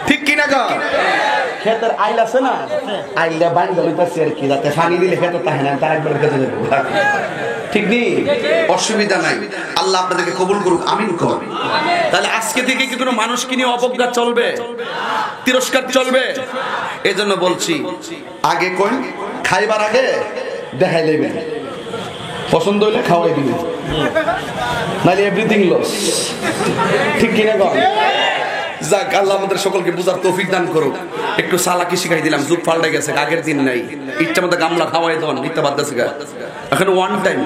ঠিক কিনা গো? ক্ষেতের আইল আছে না, আইলটা বাড়ি যাইতেছে আর কি, যাতে পানি দিলে খেতে থাকে না, তার একবার খেতে যাবো, ঠিক নেই? অসুবিধা নাই, আল্লাহ আপনাদেরকে কবুল করুক, আমিন কর। তাহলে আজকে থেকে কি কোনো মানুষকে নিয়ে অবজ্ঞা চলবে, তিরস্কার চলবে? এই জন্য বলছি, আগে কই খাইবার আগে দেখাই লইবেন, পছন্দ হইলে খাওয়াই দিবেন, নাহলে এভরিথিং লস, ঠিক কিনা গো? যাক, আল্লাহ আমাদের সকলকে বুঝার তৌফিক দান করুক। একটু সালাকি শিখাই দিলাম, যুগ পাল্টে গেছে, আগের দিন নাই, ইচ্ছা মতো গামলা খাওয়াই দেন, মিথ্যা বাদ দিছে গা। এখন ওয়ান টাইম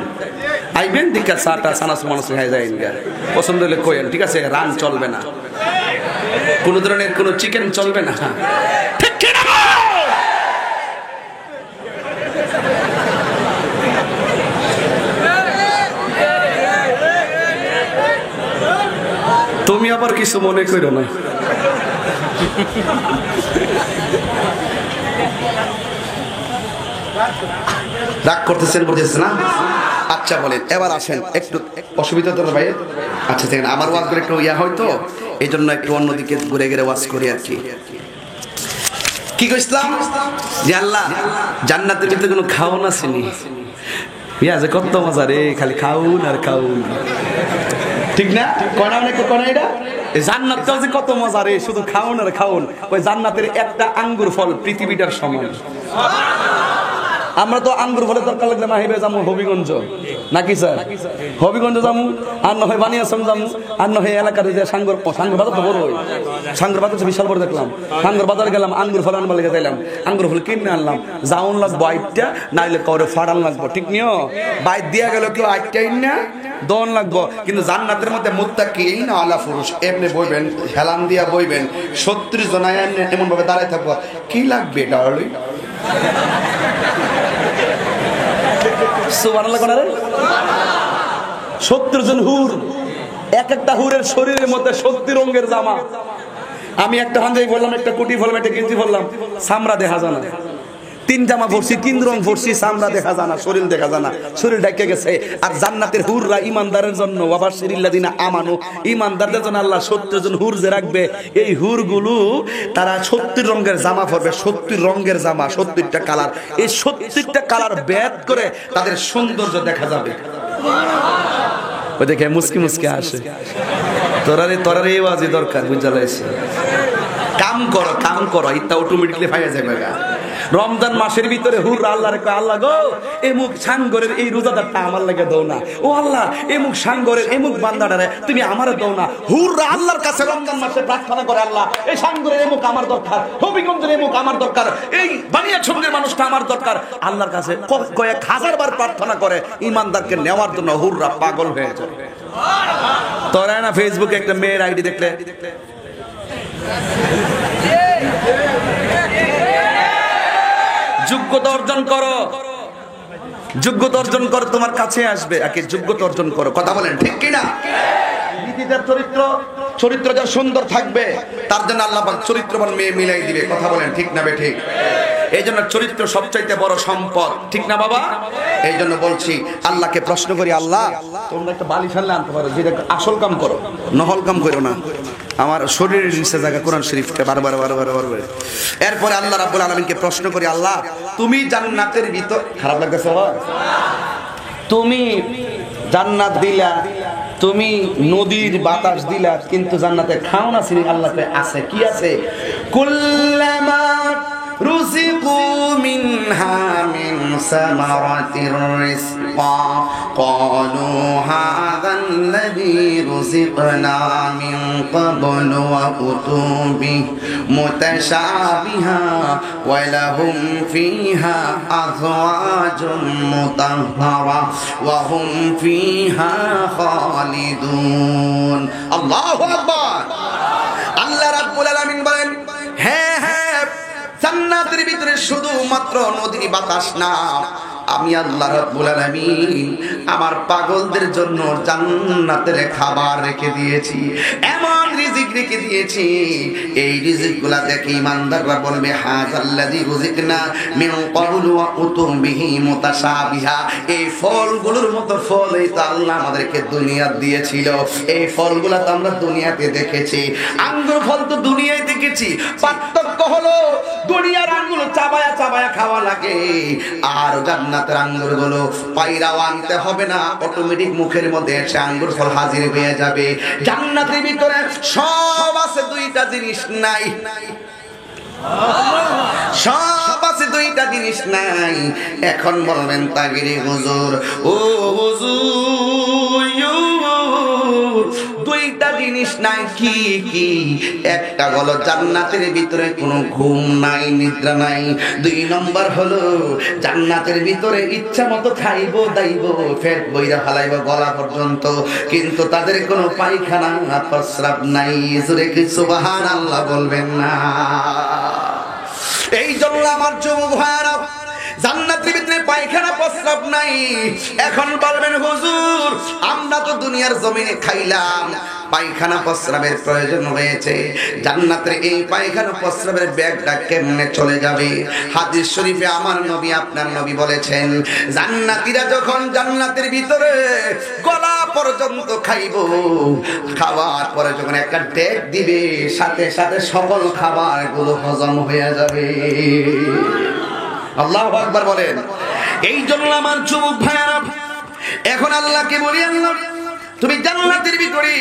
আইবেন, ঠিক আছে, চাটা সানাস মানুষ খাই যায় গা, পছন্দ হলে কইেন, ঠিক আছে? রান চলবে না, কোনো ধরনের কোনো চিকেন চলবে না, ঠিক কিনা গো? তুমি আবার কিছু মনে করো না। রাগ করতেছেন বলতেছে না? আচ্ছা বলেন, এবার আসেন, একটু অসুবিধা তো ভাই? আচ্ছা দেখেন, আমার ওয়াজ করে একটু ইয়া হয়তো, এই জন্য একটু অন্যদিকে ঘুরে ঘুরে ওয়াজ করি আর কি। কি কইছিলাম যে আল্লাহ জান্নাতের ভিতরে কোনো খাওন আসেনি, ইয়া যে কত মজা রে, খালি খাউন আর খাউন, ঠিক না? কনা অনেক কনা এটা জান্নাতটা যে কত মজা রে, শুধু খাউন আর খাউন। ওই জান্নাতের একটা আঙ্গুর ফল পৃথিবীটার সমান। আমরা তো আঙ্গুর ফলের দরকার লাগলে মাহিবে যাবো হবিগঞ্জ, নাকি স্যার? হবিগঞ্জ যাবো, আর নয় বানিয়াসম যাবো, আর নয় এলাকার যে সাঙ্গর বাজার তো বড়, সাঙ্গর বাজার বিশাল বড় দেখলাম। সাঙ্গর বাজার গেলাম, আঙ্গুর ফল আনবার লেগে যাইলাম, আঙ্গুর ফল কিনে আনলাম, যাওন লাগবো আইটটা, নাইলে কৌরে ফাড়ান লাগবো, ঠিক নিও? বাইর দিয়া গেল কেউ আইটটাই না, দন লাগবো। কিন্তু জান্নাতের মধ্যে মুত্তাকিন আলা ফুরুশ, এমনি বইবেন, হেলান দিয়া বইবেন, 70 জনায় এমন ভাবে দাঁড়ায় থাকবো, কি লাগবে ডার্লিং? সুবহানাল্লাহ কোন রে? 70 জন হুর, এক একটা হুরের শরীরের মধ্যে 70 রঙের জামা। আমি একটা হান্দাই বললাম, একটা কোটি বললাম, একটা গেঞ্জি বললাম, চামড়া দেখা যায় না। 3 জামা পরছি, 3 রং পরছি, চামড়া দেখা যায় না, শরীর দেখা যায় না, শরীর ঢেকে গেছে। আর জান্নাতের হুররা ইমানদারের জন্য, ওয়াবাশশিরিল্লাযিনা আমানু, ইমানদারদের জন্য আল্লাহ 70 জন হুর যে রাখবে, এই হুরগুলো তারা 70 রঙের জামা পরবে, 70 রঙের জামা, 70টা কালার। এই 70টা কালার ভেদ করে তাদের সৌন্দর্য দেখা যাবে। ওই দেখে মুস্কি মুস্কি আসে, তোরারে এই ওয়াজি দরকার, বুঝালাইছে? কাম করো, ইত্তা অটোমেটিকলি পাইয়া যাবে গা। রমজান মাসের ভিতরে হুর আল্লাহরে কয়, আল্লাহ গো এমুক সাঙ্গরের এই রোজাদারটা আমার লাগে দাও না, ও আল্লাহ এমুক সাঙ্গরের এমুক বান্দাটারে তুমি আমারে দাও না। হুররা আল্লাহর কাছে রমজান মাসে প্রার্থনা করে, আল্লাহ এই সাঙ্গরের এমুক আমার দরকার, হবিগঞ্জের এমুক আমার দরকার, এই বানিয়াছন্দের মানুষটা আমার দরকার। আল্লাহর কাছে কয়েক হাজার বার প্রার্থনা করে, ইমানদারকে নেওয়ার জন্য হুররা পাগল হয়ে যায়। তোরা না ফেসবুকে একটা মেয়ের আইডি দেখলে, যোগ্যতা অর্জন করো, যোগ্যতা অর্জন করো, তোমার কাছে আসবে। আগে যোগ্যতা অর্জন করো, কথা বলেন ঠিক কিনা? নীতিদের চরিত্র যা সুন্দর থাকবে, তার জন্য আল্লাহ পাক চরিত্রবান মেয়ে মিলাই দিবে, কথা বলেন ঠিক না বেঠিক? এই জন্য চরিত্র সবচাইতে বড় সম্পদ, ঠিক না বাবা? এই জন্য বলছি, আল্লাহকে প্রশ্ন করি, আল্লাহ তোমরা একটা বালিশ আনলে আনতে পারো, যেটা আসল কাম করো, নহল কাম করো না। আমার শরীরের নিচে জায়গা কোরআন শরীফকে বারবার। এরপরে আল্লাহ রাব্বুল আলামিনকে প্রশ্ন করি, আল্লাহ তুমি জান্নাতের ভিতর, খারাপ লাগতেছে বাবা? তুমি জান্নাত দিলা, তুমি নদীর বাতাস দিলা, কিন্তু জান্নাতে খাও না সিনি, আল্লাহতে আছে, কি আছে? কুল্লামা রুজিকু মিনহা মিন ثمرة رزقا قالوا هذا الذي رزقنا من قبل وأتوا به متشابها ولهم فيها أزواج مطهرة وهم فيها خالدون الله أكبر আল্লাহ রাব্বুল আলামিন বলেন হ্যাঁ হ্যাঁ জান্নাতের ভিতরে শুধুমাত্র নদীর বাতাস না আমি আল্লাহ রাব্বুল আলামিন আমার পাগলদের জন্য জান্নাতের খাবার রেখে দিয়েছি এমন রিজিক রেখে দিয়েছি এই রিজিকগুলা দেখে ইমানদাররা বলবে হাযাল্লাযী রুজিকনা মিন ক্বাবলু ওয়া উতুম বিহি মুতাশাবিহা এই ফলগুলোর মতো ফল এই তো আল্লাহ আমাদেরকে দুনিয়া দিয়েছিল এই ফলগুলা তো আমরা দুনিয়াতে দেখেছি আঙ্গুর ফল তো দুনিয়ায় দেখেছি পার্থক্য হলো দুনিয়ার আঙ্গুর চাবায়া চাবায়া খাওয়া লাগে আর জান্নাতের আঙ্গুরগুলো পায়রাও আনতে হবে না অটোমেটিক মুখের মধ্যে এসে আঙ্গুর ফল হাজির হয়ে যাবে জান্নাতের ভিতরে সব আছে দুইটা জিনিস নাই সব আছে দুইটা জিনিস নাই এখন বলবেন তাগিরে হুজুর ও হুজুর দুইটা জিনিস নাই কি কি একটা হলো জান্নাতের ভিতরে কোনো ঘুম নাই নিদ্রা নাই দুই নম্বর হলো জান্নাতের ভিতরে ইচ্ছা মতো খাইবো দাইবো পেট বইরা ফেলাইবো গলা পর্যন্ত কিন্তু তাদের কোনো পায়খানা প্রস্রাব নাই জোরে কি সুবহানাল্লাহ বলবেন না এই জন্য আমার যুবক ভাইরা জান্নাতের ভিতরে পায়খানা প্রস্রাব নাই এখন বলবেন হুজুর আমরা তো দুনিয়ার জমিনে খাইলাম পায়খানা প্রস্রাবের প্রয়োজন হয়েছে জান্নাতের এই পায়খানা প্রস্রাবের ব্যাগটা কেমনে চলে যাবে হাদিস শরীফে আমার নবী আপনার নবী বলেছেন জান্নাতীরা যখন জান্নাতের ভিতরে গলা পর্যন্ত খাইবো খাওয়ার পরে যখন একটা ডেক দিবে সাথে সাথে সকল খাবারগুলো হজম হয়ে যাবে আল্লাহু আকবার বলেন এই জন্য আমার যুবক ভাইরা এখন আল্লাহকে বলি আল্লাহ তুমি জান্নাতের ভিতরে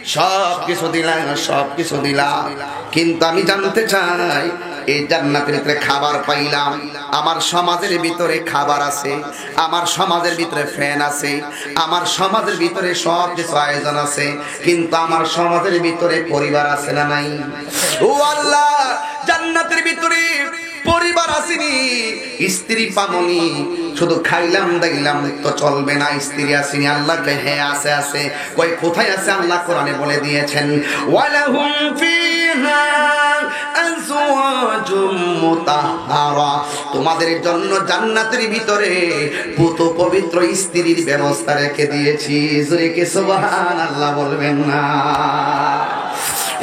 সবকিছু দিলা কিন্তু আমি জানতে চাই এই জান্নাতের ভিতরে খাবার পাইলাম আমার সমাজের ভিতরে খাবার আছে আমার সমাজের ভিতরে ফ্যান আছে আমার সমাজের ভিতরে সব কিছু আয়োজন আছে কিন্তু আমার সমাজের ভিতরে পরিবার আছে না নাই ও আল্লাহ জান্নাতের ভিতরে পরিবার আসেনি স্ত্রী পামনি শুধু খাইলাম দাইলাম তো চলবে না স্ত্রী আসেনি আল্লাহ কে হ্যাঁ আছে আছে কই কোথায় আছে আল্লাহ কোরআনে বলে দিয়েছেন ওয়ালাহুম ফিহা আজওয়াজুম মুতাহহারা তোমাদের জন্য জান্নাতের ভিতরে পুত পবিত্র স্ত্রীর ব্যবস্থা রেখে দিয়েছি জোরে কি সুবহানাল্লাহ বলবেন না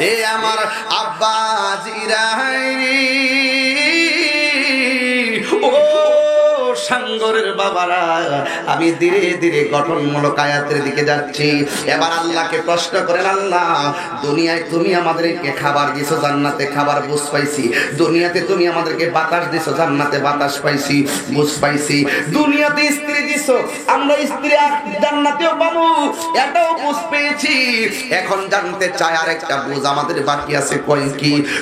এ আমার আব্বা জিরাইনি ও সাঙ্গরের বাবারা আমি ধীরে ধীরে গঠনমূলক আয়াতের দিকে যাচ্ছি এবার আল্লাহকে প্রশ্ন করেন আল্লাহ দুনিয়ায় তুমি আমাদেরকে খাবার দিছো জান্নাতে খাবার বুঝ পাইছি দুনিয়াতে তুমি আমাদেরকে বাতাস দিছো জান্নাতে বাতাস পাইছি বুঝ পাইছি দুনিয়াতে স্ত্রী দিছো আমরা স্ত্রী জান্নাতেও পাবো এটাও বুঝ পেয়েছি এখন জানতে চাই আরেকটা বুঝ আমাদের বাকি আছে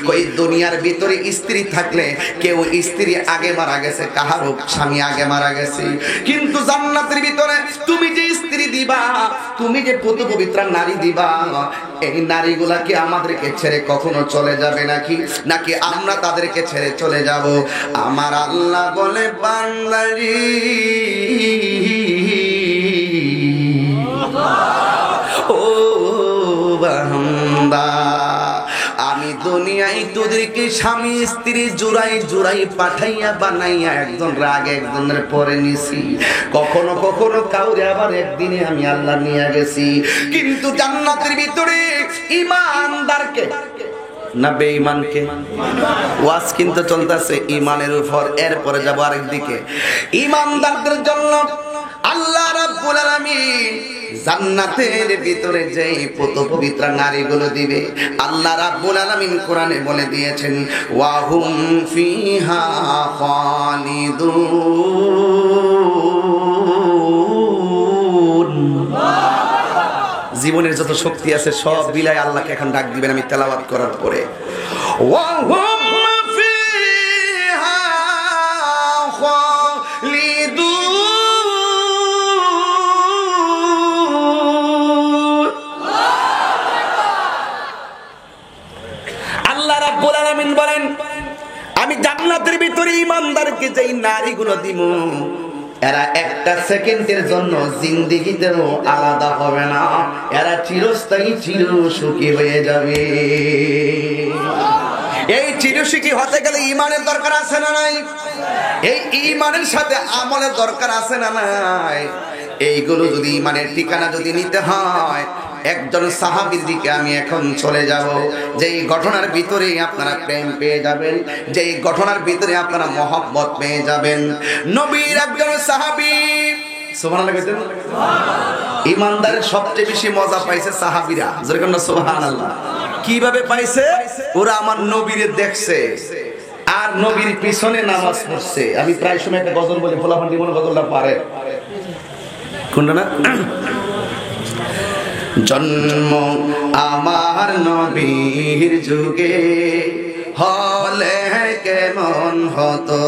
কই দুনিয়ার ভিতরে স্ত্রী থাকলে কেউ স্ত্রী আগে মারা গেছে কাহারও স্বামী আগে মারা গেছে কিন্তু জান্নাতের ভিতরে তুমি যে স্ত্রী দিবা তুমি যে পুত পবিত্র নারী দিবা এই নারীগুলা কি আমাদেরকে ছেড়ে কখনো চলে যাবে নাকি আমরা তাদেরকে ছেড়ে চলে যাব আমার আল্লাহ বলে বান্দারি ও বান্দা আমি দুনিয়ায় তোদেরকে স্বামী স্ত্রী জোড়াই পাঠাইয়া বানাইয়া একজন রাগ একজনের পরে নিছি কখনো কখনো কাউরে আবার একদিনে আমি আল্লাহ নিয়ে গেছি কিন্তু জান্নাতের ভিতরে ঈমানদারকে না বেঈমানকে ওয়াজ কিন্তু চলতেছে ঈমানের উপর এরপরে যাব আরেক দিকে ঈমানদারদের জন্য আল্লাহ রাব্বুল আলামিন জান্নাতের ভিতরে যে পুত পবিত্র নারীগুলো দিবে আল্লাহ রাব্বুল আলামিন কোরআনে বলে দিয়েছেন ওয়া হুম ফিহা খালিদুন জীবনের যত শক্তি আছে সব বিলায় আল্লাহকে এখন ডাক দিবেন আমি তেলাওয়াত করার পরে ওয়া হুম ফিহা আমি জান্নাতের ভিতরে ইমানদারকে যেই নারীগুলো দিব, এরা একটা সেকেন্ডের জন্য জিন্দেগিতেও আলাদা হবে না, এরা চিরস্থায়ী চির সুখী হয়ে যাবে। এই চিরসুখী হতে গেলে ইমানের দরকার আছে না নাই? এই ইমানের সাথে আমলের দরকার আছে না নাই? এইগুলো যদি ইমানের ঠিকানা যদি নিতে হয়, একজন সাহাবীর দিকে আমি এখন চলে যাব, যেই ঘটনার ভিতরে আপনারা প্রেম পেয়ে যাবেন, যেই ঘটনার ভিতরে আপনারা মহব্বত পেয়ে যাবেন। নবীর একজন সাহাবী, সুবহানাল্লাহ কইতেন, ইমানদারের সবচেয়ে বেশি মজা পাইছে সাহাবীরা, যেরকম না সুবহানাল্লাহ। কিভাবে পাইছে? ওরা আমার নবীরে দেখছে আর নবীর পিছনে নামাজ পড়ছে। আমি প্রায় সময় একটা গজল বলি, ফোলাফান্ডি মনে গজলটা পারে কোনটা না? জন্ম আমার নবীর যুগে হলে কেমন হতো,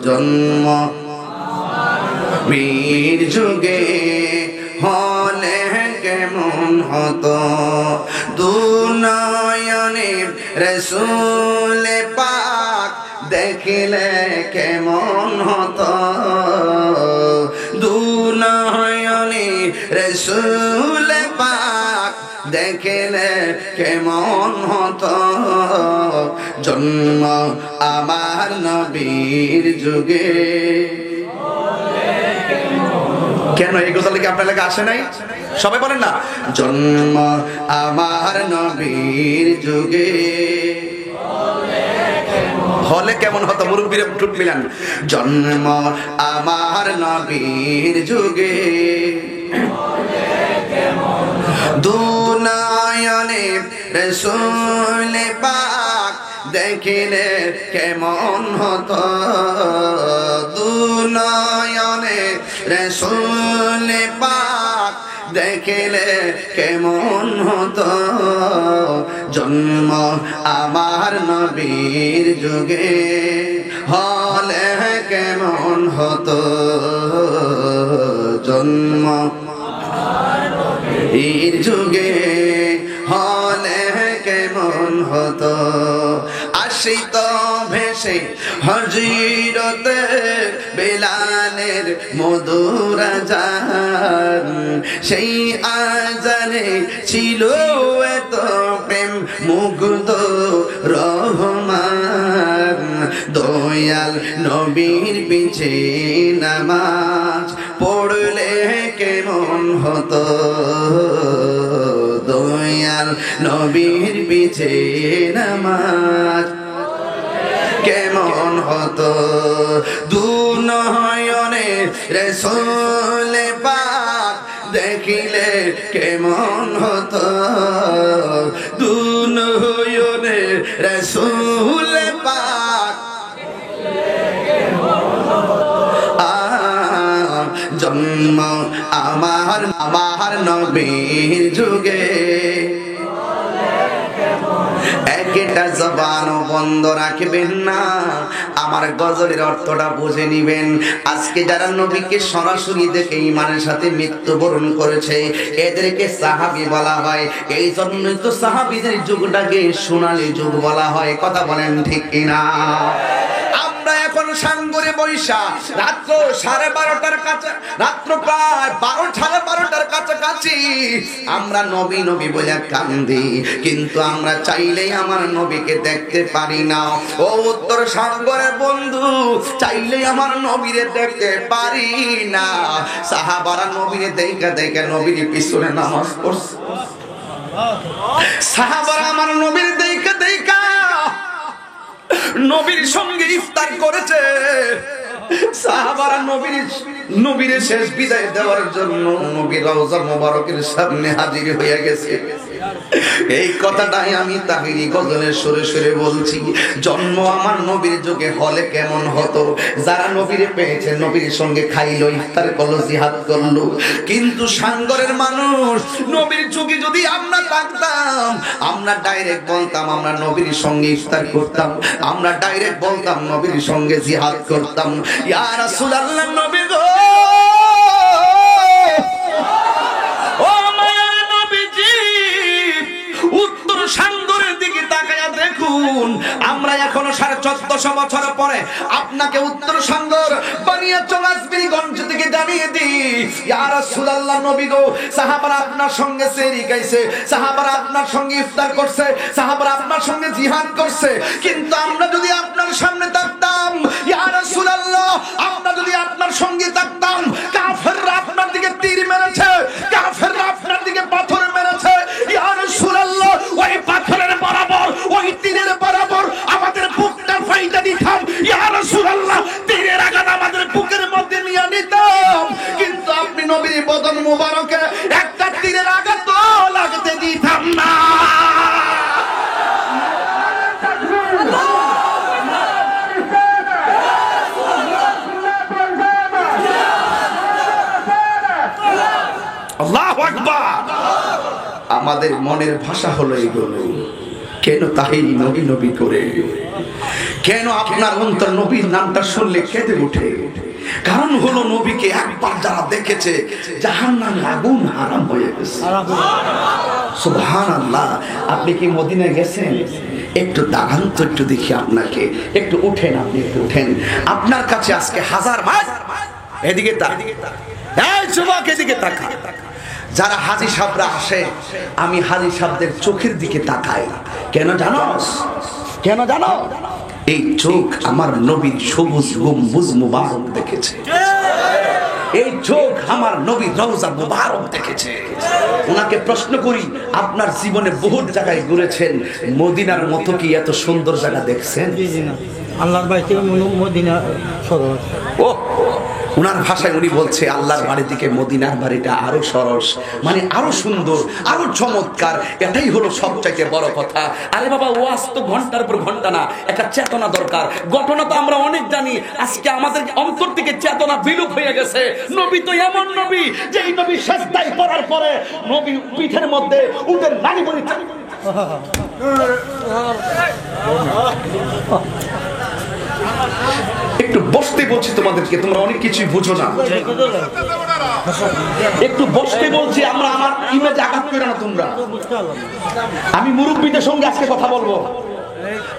জন্ম বীর যুগে হলে কেমন হতো, দুনয়নে রাসূল পাক দেখিলে কেমন হতো, দুনয়নে রাসূল পাক দেখিলে কেমন হতো, জন্ম আমার নবীর যুগে। কেন এই গজল কি আপনার লেগে আসে নাই? সবাই বলেন না, জন্ম আমার নবীর যুগে হলে কেমন হতো। মুরব্বীরা টুট মিলান, জন্ম আমার নবীর যুগে দুনয়নে রাসূল পাক দেখিলে কেমন হতো, দুনয়নে রাসূল পাক দেখিলে কেমন হতো, জন্ম আমার নবীর যুগে হলে কেমন হতো, জন্ম নবীর যুগে হলে কেমন হতো। আসিত ভেসে হযরতে বেলালের মধুর আযান, সেই আযানে ছিল এত প্রেম মুগ্ধ রহমান, দয়াল নবীর পিছে নামাজ পড়লে কেমন হতো, দয়াল নবীর পিছে নামাজ কেমন হতো, দুনয়নে রাসূল পাক দেখিলে কেমন হতো, দুনয়নে রাসূল পাক জন্ম আমার নবীর যুগে। একটা জবান বন্ধ রাখবেন না, আমার গজলের অর্থটা বুঝে নিবেন। আজকে যারা নবীকে সরাসরি দেখে ঈমানের সাথে মৃত্যুবরণ করেছে, এদেরকে সাহাবী বলা হয়। এই জন্যই তো সাহাবীদের যুগটাকে সোনালী যুগ বলা হয়। কথা বলেন ঠিক কিনা? আমরা এখন সাঙ্গরে বৈশা রাত্র 12:30টার কাছে, রাত্র প্রায় 12:30টার কাছাকাছি আমরা নবী নবী বলে কান্দি, কিন্তু আমরা চাইলেই আমার নবীকে দেখতে পারি না। ও উত্তর সাগরের বন্ধু, চাইলেই আমার নবীরে দেখতে পারি না। সাহাবারা নবীরে দেখা দেখা নবীর পিছনে নামাজ পড়ছে, সাহাবারা আমার নবীর দেখা দেখা নবীর সঙ্গে ইফতার করেছে, সাহাবারা নবীর শেষ বিদায় দেওয়ার জন্য নবীর রওজা মোবারকের সামনে হাজির হয়ে গেছে। এই কথাটাই আমি তাহিরি গজলের সুরে সুরে বলছি। জন্ম আমার নবীর যুগে হলে কেমন হতো, যারা নবীরে পেয়েছে নবীর সঙ্গে খাইলো, ইফতার করলো, জিহাদ করলো। কিন্তু সাঙ্গরের মানুষ নবীর যুগে যদি আমরা থাকতাম, আমরা ডাইরেক্ট বলতাম আমরা নবীর সঙ্গে ইফতার করতাম, আমরা ডাইরেক্ট বলতাম নবীর সঙ্গে জিহাদ করতাম। ইয়া রাসূলুল্লাহ নবী গো, ও মায়ার নবীজি, উত্তর সাঙ্গরের দিকে তাকায়া দেখুন, বলুন, আমরা এখনো 1450 বছর পরে আপনাকে উত্তর সাগর বানিয়াচং আজমিরগঞ্জ থেকে জানিয়ে দিই, ইয়া রাসূলুল্লাহ নবী গো, সাহাবারা আপনার সঙ্গে সেহরি খাইছে, সাহাবারা আপনার সঙ্গে ইফতার করছে, সাহাবারা আপনার সঙ্গে জিহাদ করছে, কিন্তু আমরা যদি আপনার সামনে থাকতাম, ইয়া রাসূলুল্লাহ, আমরা যদি আপনার সঙ্গে থাকতাম, কাফেররা আপনার দিকে তীর মেরেছে, কাফেররা আপনার দিকে পাথর মেরেছে, ইয়া রাসূলুল্লাহ, ওই পাথরের বরাবর, ওই তীরের বরাবর আমাদের বুকটা ফাইটা দিতাম, ইয়া রাসূলুল্লাহ, তীরের আঘাত আমাদের বুকের মধ্যে নিয়ে নিতাম, কিন্তু আপনি নবীর বদন মুবারকে একটা তীরের আঘাত লাগতে দিতাম না। আল্লাহু আকবার। আমাদের মনের ভাষা হলো এগুলো। কেন তাই নবী নবী করে, কেন আপনার অন্তর নবীর নামটা শুনলে কেঁদে ওঠে? কারণ হলো নবীকে একবার যারা দেখেছে জাহান্নামের আগুন হারাম হয়ে গেছে। সুবহানাল্লাহ। আপনি কি মদিনায় গেছেন? একটু দাঁড়ান তো, একটু দেখি আপনাকে, একটু উঠেন, আপনি একটু উঠেন। আপনার কাছে আজকে হাজার মাস, এদিকে তাক, এই যুবক এদিকে তাকা। যারা হাজী সাহেবরা আসে, আমি হাজী সাহেবদের চোখের দিকে তাকাই। কেন জানো? কেন জানো? এই চোখ আমার নবীর সবুজ গম্বুজ মুবারক দেখেছে, এই চোখ আমার নবীর রওজা মুবারক দেখেছে। ওনাকে প্রশ্ন করি, আপনার জীবনে বহু জায়গায় ঘুরেছেন, মদিনার মতো কি এত সুন্দর জায়গা দেখছেন? আল্লাহর বাড়ি থেকে মদিনা সরস। ও, উনার ভাষায় উনি বলছে আল্লাহর বাড়ি থেকে মদিনার বাড়িটা আরো সরস, মানে আরো সুন্দর, আরো চমৎকার। এটাই হলো সবচাইতে বড় কথা। আরে বাবা, ওয়াজ তো ঘন্টার পর ঘন্টা না, একটা চেতনা দরকার। ঘটনা তো আমরা অনেক জানি, আজকে আমাদের অন্তর থেকে চেতনা বিলুপ হয়ে গেছে। নবী তো এমন নবী, যে এই নবী সেজদায় পড়ার পরে নবী পিঠের মধ্যে উটের নাড়ি বলি। একটু বসতে বলছি তোমাদেরকে, তোমরা অনেক কিছুই বুঝো না। একটু বসতে বলছি, আমরা আমার ইমেজ আঘাত করে না তোমরা। আমি মুরব্বীদের সঙ্গে আজকে কথা বলবো,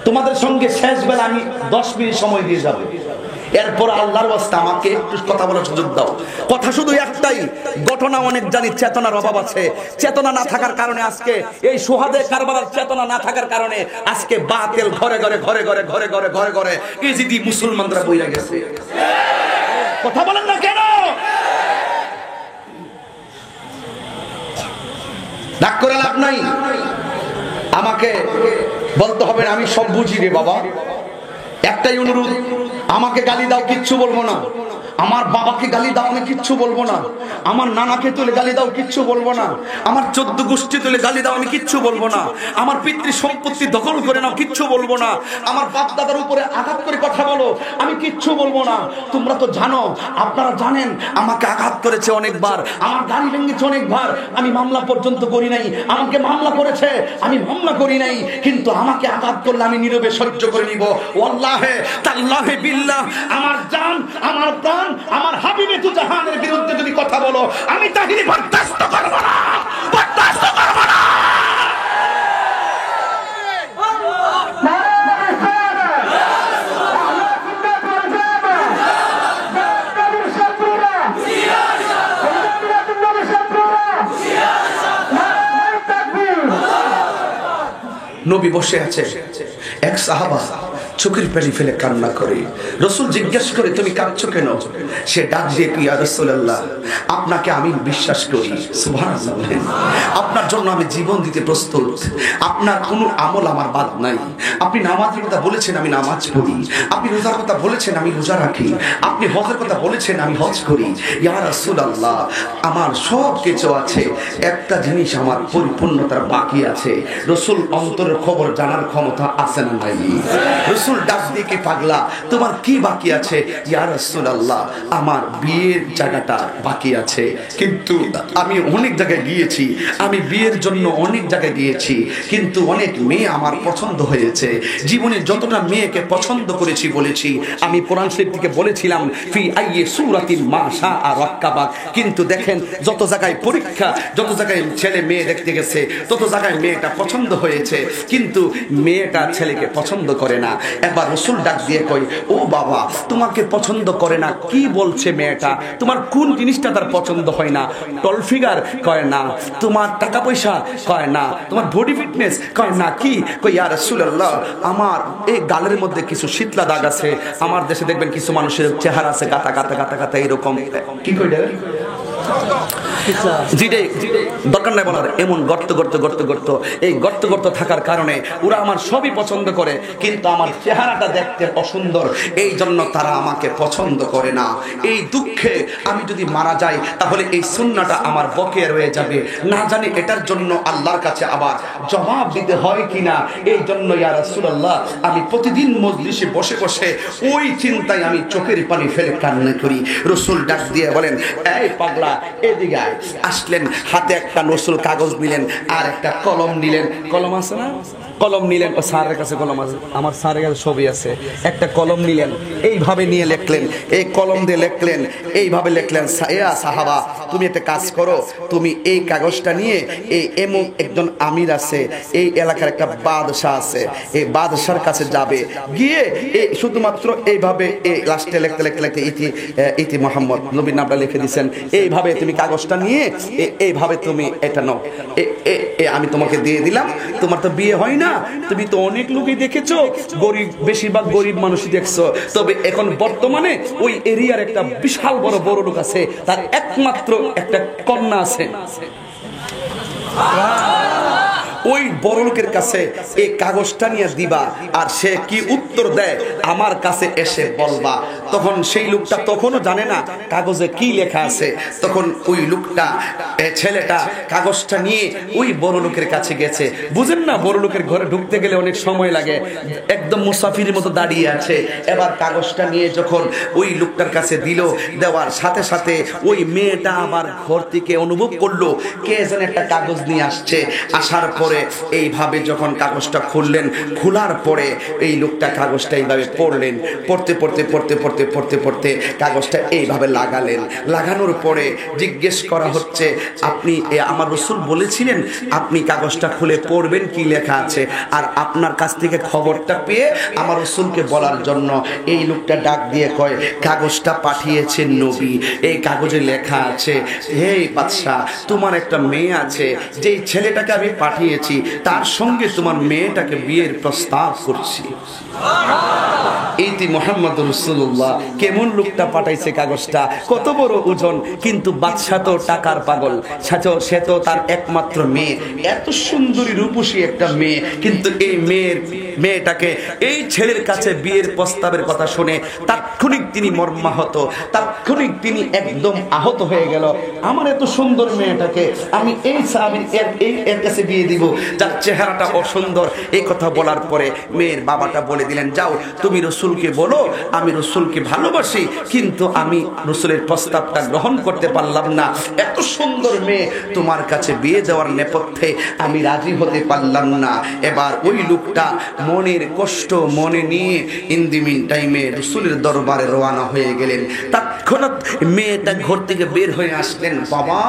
তোমাদের সঙ্গে শেষ বেলা আমি 10 মিনিট সময় দিয়ে যাবো। এরপর আল্লাহর ওয়াস্তে আমাকে একটু কথা বলার সুযোগ দাও। কথা শুধু একটাই, ঘটনা অনেক জানি, চেতনার অভাব আছে। চেতনা না থাকার কারণে আজকে এই সোহাদে কারবালার চেতনা না থাকার কারণে আজকে বাতিল ঘরে ঘরে ঘরে ঘরে ঘরে ঘরে ঘরে ঘরে এই যদি মুসলমানরা বইরা গেছে। কথা বলেন না কেন? ডাক করে লাভ নাই। আমাকে বলতে হবে না আমি সব বুঝি রে বাবা। একটাই অনুরোধ, আমাকে গালি দাও, কিচ্ছু বলবো না। আমার বাবাকে গালি দাও, আমি কিচ্ছু বলবো না। আমার নানাকে তুলে গালি দাও, কিচ্ছু বলবো না। আমার 14 গোষ্ঠী তুলে গালি দাও, আমি কিচ্ছু বলবো না। আমার পিতৃ সম্পত্তি দখল করে নাও, কিচ্ছু বলবো না। আমার বাপ দাদার উপরে আঘাত করে কথা বলো, আমি কিচ্ছু বলবো না। তোমরা তো জানো, আপনারা জানেন আমাকে আঘাত করেছে অনেকবার, আমার গাড়ি ভেঙেছে অনেকবার, আমি মামলা পর্যন্ত করি নাই। আমাকে মামলা করেছে, আমি মামলা করি নাই, কিন্তু আমাকে আঘাত করলে আমি নীরবে সহ্য করে নিব। ওয়াল্লাহে তাল্লাহে বিল্লাহ, আমার জান, আমার প্রাণ, আমার হাবিবে তু জাহানের বিরুদ্ধে যদি কথা বলো, আমি তাহিরি বরদাস্ত করব না, বরদাস্ত করব না। নবী বসে আছে, এক সাহাবা চোখের পানি ফেলে কান্না করে। রাসূল জিজ্ঞেস করে, তুমি কাঁদছো কেন? সে ডাক দিয়ে, ইয়া রাসূলুল্লাহ, আপনাকে আমি বিশ্বাস করি, সুবহানাল্লাহ, আপনার জন্য আমি জীবন দিতে প্রস্তুত। আপনার কোনো আমল আমার বাদ নাই। আপনি নামাজের কথা বলেছেন, আমি নামাজ পড়ি। আপনি রোজার কথা বলেছেন, আমি রোজা রাখি। আপনি হজের কথা বলেছেন, আমি হজ করি। ইয়া রাসূলুল্লাহ, আমার সব কিছু আছে, একটা জিনিস আমার পরিপূর্ণতার বাকি আছে। রাসূল অন্তরের খবর জানার ক্ষমতা আছে না নাই? রাসূল ডাক দিয়ে, কি পাগলা, তোমার কি বাকি আছে? ইয়া রাসূলুল্লাহ, আমার বিয়ের জায়গাটা বাকি আছে, কিন্তু আমি অনেক জায়গায় গিয়েছি, আমি আমি বিয়ের জন্য অনেক জায়গায় গিয়েছি, কিন্তু অনেক মেয়ে আমার পছন্দ হয়েছে। জীবনে যতটা মেয়েকে পছন্দ করেছি বলেছি, আমি কোরআন শরীফ থেকে বলেছিলাম ফি আইয়ি সূরাতিন মা শাআ রাক্কাবা। কিন্তু দেখেন যত জায়গায় পরীক্ষা, যত জায়গায় ছেলে মেয়ে দেখতে গেছে, তত জায়গায় মেয়েটা পছন্দ হয়েছে, কিন্তু মেয়েটা ছেলেকে পছন্দ করে না। এবার রাসূল ডাক দিয়ে কই, ও বাবা, তোমাকে পছন্দ করে না কি বলছে মেয়েটা? তোমার কোন জিনিসটা তার পছন্দ হয় না? টল ফিগার কয় না, তোমার টাকা পয়সা কয় না, তোমার বডি ফিটনেস কয় না, কি কই? ইয়া রাসূলুল্লাহ, আমার এই গালের মধ্যে কিছু শীতলা দাগ আছে। আমার দেশে দেখবেন কিছু মানুষের চেহারা আছে গাতা গাতা গাতা গাতা এরকম, কি কই দেয় জিডে, দরকার নাই বলার, এমন গর্ত গর্ত গর্ত গর্ত, এই গর্ত গর্ত থাকার কারণে ওরা আমার সবই পছন্দ করে, কিন্তু আমার চেহারাটা দেখতে অসুন্দর, এই জন্য তারা আমাকে পছন্দ করে না। এই দুঃখে আমি যদি মারা যাই তাহলে এই সুন্নাহটা আমার বকেয়া রয়ে যাবে, না জানি এটার জন্য আল্লাহর কাছে আবার জবাব দিতে হয় কিনা। এই জন্য ইয়া রাসূলুল্লাহ, আমি প্রতিদিন মজলিসে বসে বসে ওই চিন্তায় আমি চোখের পানি ফেলে কান্না করি। রাসূল ডাক দিয়ে বলেন, এই পাগলা এদিকে আয়। আসলেন, হাতে একটা নসুল কাগজ নিলেন আর একটা কলম নিলেন। কলম আছে না? কলম নিলেন, ও স্যারের কাছে কলম আছে, আমার স্যারের কাছে ছবি আছে। একটা কলম নিলেন, এইভাবে নিয়ে লিখলেন, এই কলম দিয়ে লিখলেন, এইভাবে লিখলেন, ইয়া সাহাবা, তুমি একটা কাজ করো, তুমি এই কাগজটা নিয়ে এই এমন একজন আমির আছে, এই এলাকার একটা বাদশাহ আছে, এই বাদশার কাছে যাবে, গিয়ে এই শুধুমাত্র এইভাবে এই লাস্টে লিখতে লিখতে লিখতে ইতি মোহাম্মদ, নবীর নামটা লিখে দিচ্ছেন, এইভাবে তুমি কাগজটা নিয়ে এইভাবে তুমি এটা নাও, আমি তোমাকে দিয়ে দিলাম। তোমার তো বিয়ে হয় না, তুমি তো অনেক লোকই দেখেছো, গরিব, বেশিরভাগ গরিব মানুষই দেখছো, তবে এখন বর্তমানে ওই এরিয়ার একটা বিশাল বড় বড় লোক আছে, তার একমাত্র একটা কন্যা আছে। ওই বড় লোকের কাছে এই কাগজটা নিয়ে দিবা, আর সে কি উত্তর দেয় আমার কাছে এসে বলবা। তখন সেই লোকটা তখনও জানে না কাগজে কি লেখা আছে। তখন ওই লোকটা, ছেলেটা কাগজটা নিয়ে ওই বড় লোকের কাছে গেছে। বুঝেন না, বড় লোকের ঘরে ঢুকতে গেলে অনেক সময় লাগে, একদম মুসাফিরের মতো দাঁড়িয়ে আছে। এবার কাগজটা নিয়ে যখন ওই লোকটার কাছে দিল, দেওয়ার সাথে সাথে ওই মেয়েটা আবার ঘর থেকে অনুভব করলো কে যেন একটা কাগজ নিয়ে আসছে। আসার পরে এইভাবে যখন কাগজটা খুললেন, খোলার পরে এই লোকটা কাগজটা এইভাবে পড়লেন, পড়তে পড়তে পড়তে পড়তে পড়তে পড়তে কাগজটা এইভাবে লাগালেন। লাগানোর পরে জিজ্ঞেস করা হচ্ছে, আপনি, আমার রাসূল বলেছিলেন আপনি কাগজটা খুলে পড়বেন কি লেখা আছে, আর আপনার কাছ থেকে খবরটা পেয়ে আমার রাসূলকে বলার জন্য এই লোকটা ডাক দিয়ে কয়, কাগজটা পাঠিয়েছেন নবী, এই কাগজে লেখা আছে, হে বাদশাহ, তোমার একটা মেয়ে আছে, যেই ছেলেটাকে আমি পাঠিয়েছি তার সঙ্গে তোমার মেয়েটাকে বিয়ের প্রস্তাব করছি। ইতি মুহাম্মদুর রাসূলুল্লাহ। কেমন লোকটা পাঠাইছে কাগজটা, কত বড় ওজন, কিন্তু বাদশা তো টাকার পাগল, সে তো তার একমাত্র মেয়ে, এত সুন্দরী রূপসী একটা মেয়ে, কিন্তু এই মেয়েটাকে এই ছেলের কাছে বিয়ের প্রস্তাবের কথা শুনে তাৎক্ষণিক তিনি মর্মাহত, তাৎক্ষণিক তিনি একদম আহত হয়ে গেল। আমার এত সুন্দর মেয়েটাকে আমি এই সাহাবীর এর কাছে বিয়ে দিব, যার চেহারাটা অসুন্দর। এই কথা বলার পরে মেয়ের বাবাটা বলে দিলেন, যাও তুমি রাসূলকে বলো আমি রাসূলকে ভালোবাসি, কিন্তু আমি রাসূলের প্রস্তাবটা গ্রহণ করতে পারলাম না, এত সুন্দর মেয়ে তোমার কাছে বিয়ে দেওয়ার নেপথ্যে আমি রাজি হতে পারলাম না। এবার ওই লোকটা মনের কষ্ট মনে নিয়ে ইন দি মিন টাইমে রাসূলের দরবারে রওনা হয়ে গেলেন। তৎক্ষণাৎ মেয়েটা ঘর থেকে বের হয়ে আসলেন, বাবা,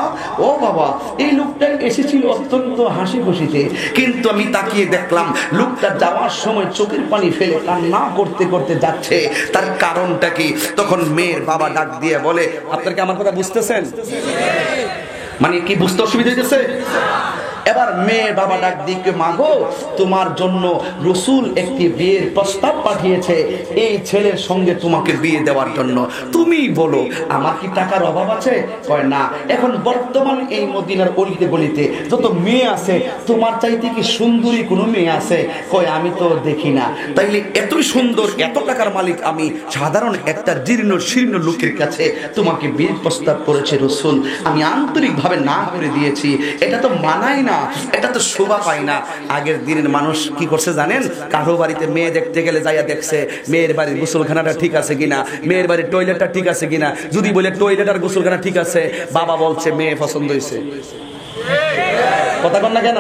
ও বাবা, এই লোকটা এসেছিল অত্যন্ত হাসি খুশিতে, কিন্তু আমি তাকিয়ে দেখলাম লোকটা যাওয়ার সময় চোখের পানি ফেলে কান্না করতে করতে যাচ্ছে, তার কারণটা কি? তখন মেয়ের বাবা ডাক দিয়ে বলে, আপনারা কি আমার কথা বুঝতেছেন? মানে কি বুঝতে অসুবিধা হইতেছে? এবার মেয়ের বাবা ডাক দিকে, মাগো, তোমার জন্য রাসূল একটি বিয়ের প্রস্তাব পাঠিয়েছে, এই ছেলের সঙ্গে তোমাকে বিয়ে দেওয়ার জন্য, তুমি বলো আমার কি টাকার অভাব আছে? কয় না, এখন বর্তমান এই মদিনার অলিতে গলিতে যত মেয়ে আছে তোমার চাইতে কি সুন্দরী কোনো মেয়ে আছে? কয় আমি তো দেখি না। তাইলে এতই সুন্দর, এত টাকার মালিক আমি, সাধারণ একটা জীর্ণ শীর্ণ লোকের কাছে তোমাকে বিয়ের প্রস্তাব করেছে রাসূল, আমি আন্তরিকভাবে না করে দিয়েছি, এটা তো মানায় না, এটা তো শোভা পায় না। আগের দিনের মানুষ কি করছে জানেন? কারো বাড়িতে মেয়ে দেখতে গেলে যাইয়া দেখছে মেয়ের বাড়ির গোসলখানাটা ঠিক আছে কিনা, মেয়ের বাড়ির টয়লেটটা ঠিক আছে কিনা। যদি বলে টয়লেট আর গোসলখানা ঠিক আছে, বাবা বলছে মেয়ে পছন্দ হয়েছে। কথা কন না কেন?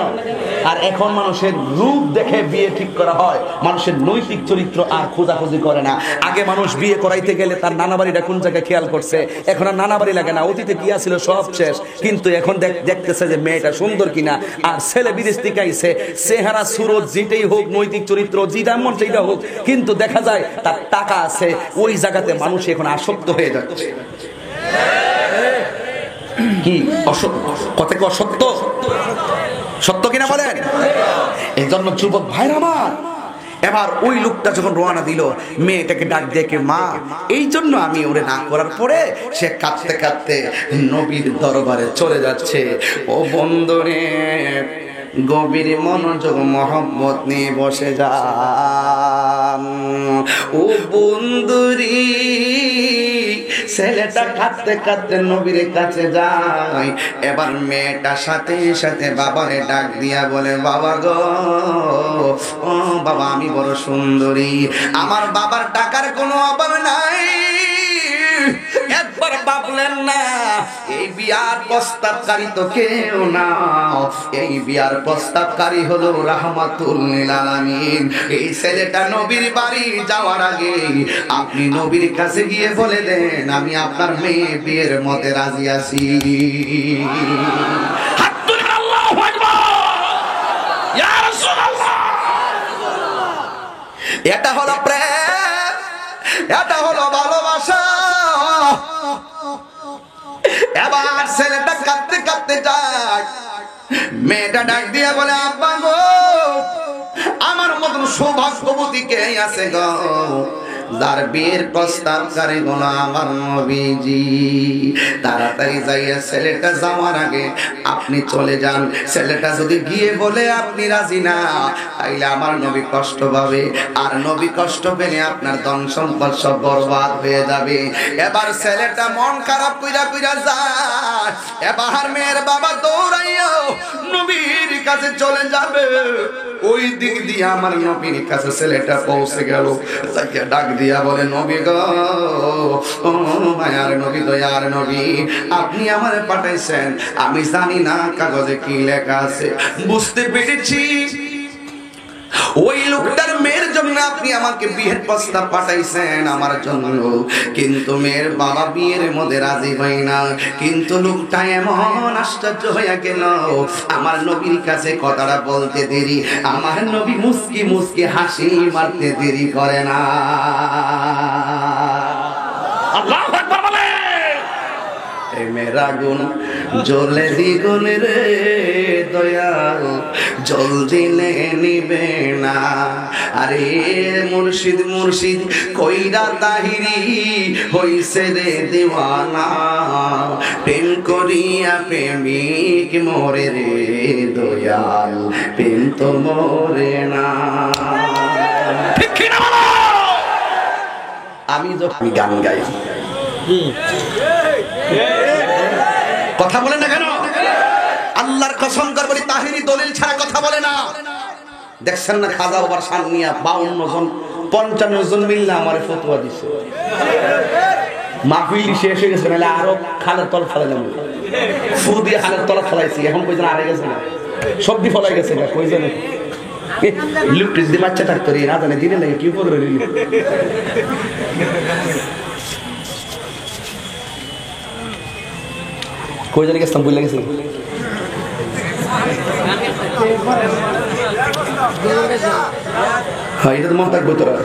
আর এখন মানুষের রূপ দেখে বিয়ে ঠিক করা হয়, মানুষের নৈতিক চরিত্র আর খোঁজাখুঁজি করে না। আগে মানুষ বিয়ে করাইতে গেলে তার নানা বাড়িটা কোন জায়গায় খেয়াল করছে, এখন আর নানা বাড়ি লাগে না, অতীতে কি ছিল সব শেষ। কিন্তু এখন দেখতেছে যে মেয়েটা সুন্দর কিনা, আর ছেলে বিদেশ থেকে আইছে, চেহারা সুরত যেটাই হোক, নৈতিক চরিত্র যেটা মন সেইটা হোক, কিন্তু দেখা যায় তার টাকা আছে, ওই জায়গাতে মানুষ এখন আসক্ত হয়ে যাচ্ছে। কি কথা কি অসত্য? সত্য কিনা বলেন? এই জন্য যুবক ভাইরা আমার, এবার ওই লোকটা যখন রওনা দিল, মেয়েটাকে ডাক দেখে, মা এই জন্য আমি ওরে না করার পরে সে কাঁদতে কাঁদতে নবীর দরবারে চলে যাচ্ছে। ও বন্ধুরে, গভীর মনোযোগ মহব্বত নিয়ে বসে যান। ও বন্ধুরি, ছেলেটা কাঁদতে কাঁদতে নবীর কাছে যায়। এবার মেয়েটা সাথে সাথে বাবারে ডাক দিয়া বলে, বাবা গো, ও বাবা, আমি বড় সুন্দরী, আমার বাবার টাকার কোনো অভাব নাই। একবার ভাবলেন না এই বিয়ার প্রস্তাবকারী তো কেউ না, এই বিয়ার প্রস্তাবকারী হলো রাহমাতুল লিল আলামিন। এই ছেলেটা নবীর বাড়ি যাওয়ার আগে আপনি নবীর কাছে গিয়ে বলে দেন, আমি আপনার মেয়ে বিয়ের মতে রাজি আছি। হাত তুলে আল্লাহু আকবার, ইয়া রাসূলুল্লাহ। এটা হলো প্রেম, এটা হলো ভালোবাসা। এবার ছেলেটা কাঁদতে কাঁদতে যায়, মেয়েটা ডাক দিয়ে বলে, আব্বা গো, আমার মতন সৌভাগ্যবতী কে আছে গো, যার বিয়ের প্রস্তাবকারী হলো আমার নবীজি। তাড়াতাড়ি যাইয়া ছেলেটা যাওয়ার আগে আপনি চলে যান। ছেলেটা যদি গিয়ে বলে আপনি রাজি না, তাইলে আমার নবী কষ্ট পাবে, আর নবী কষ্ট পেলে আপনার ধন সম্পদ সব বরবাদ হয়ে যাবে। এবার ছেলেটা মন খারাপ কইরা কইরা যায়। এবার মেয়ের বাবা দৌড়াইয়া নবীর কাছে চলে যাবে। ওই দিক দিয়ে আমার নবীর কাছে ছেলেটা পৌঁছে গেল, তাকে ডাক দিয়া বলে, নবী গো, ও মায়ার নবী, দয়ার নবী, আপনি আমারে পাঠাইছেন, আমি জানি না কাগজে কি লেখা আছে, বুঝতে পেরেছি ওই লোকটার মেয়ের জন্য আপনি আমাকে বিয়ের প্রস্তাব পাঠাইছেন আমার জন্য, কিন্তু মেয়ের বাবা বিয়ের মধ্যে রাজি হয় না। কিন্তু লোকটা এমন আশ্চর্য হয়ে গেল, আমার নবীর কাছে কথাটা বলতে দেরি, আমার নবী মুস্কি মুস্কি হাসি মারতে দেরি করে না। আল্লাহু আকবার বলে, মেরা গুণ জ্বলে দ্বিগুণ রে দয়াল, জল দিলে নিবে না। আরে মুর্শিদ মুর্শিদ কইরা তাহিরি হইছে রে দিওয়ানা, প্রেম করিয়া প্রেমিক মরে রে দয়াল, প্রেম তো মরে না। ঠিক কি না বলো? আমি যখন গান গাই, কথা বলে না কেন? আল্লাহর কসম করে বলি, তাহিরি দলিল ছাড়া কথা বলে না। দেখছেন না খাজা বাবার সামনিয়া 52 জন 55 জন মিললে আমারে ফতোয়া দিছে, মাহফিল শেষ হয়ে গেছে, নাহলে আরো খালের তল ফেলালাম, ফু দিয়ে খালের তলা ফেলাইছি, এখন কইজন আরে গেছে না, সবদি ফলাই গেছে না, কইজন লুকটি যদি বাচ্চা থাকতো রে না জানে দিনে লাগে কি করে নিল। কই জানি গেছিলাম, ভুলে গেছি। হ্যাঁ, এটা তো মন থাকবো তোরা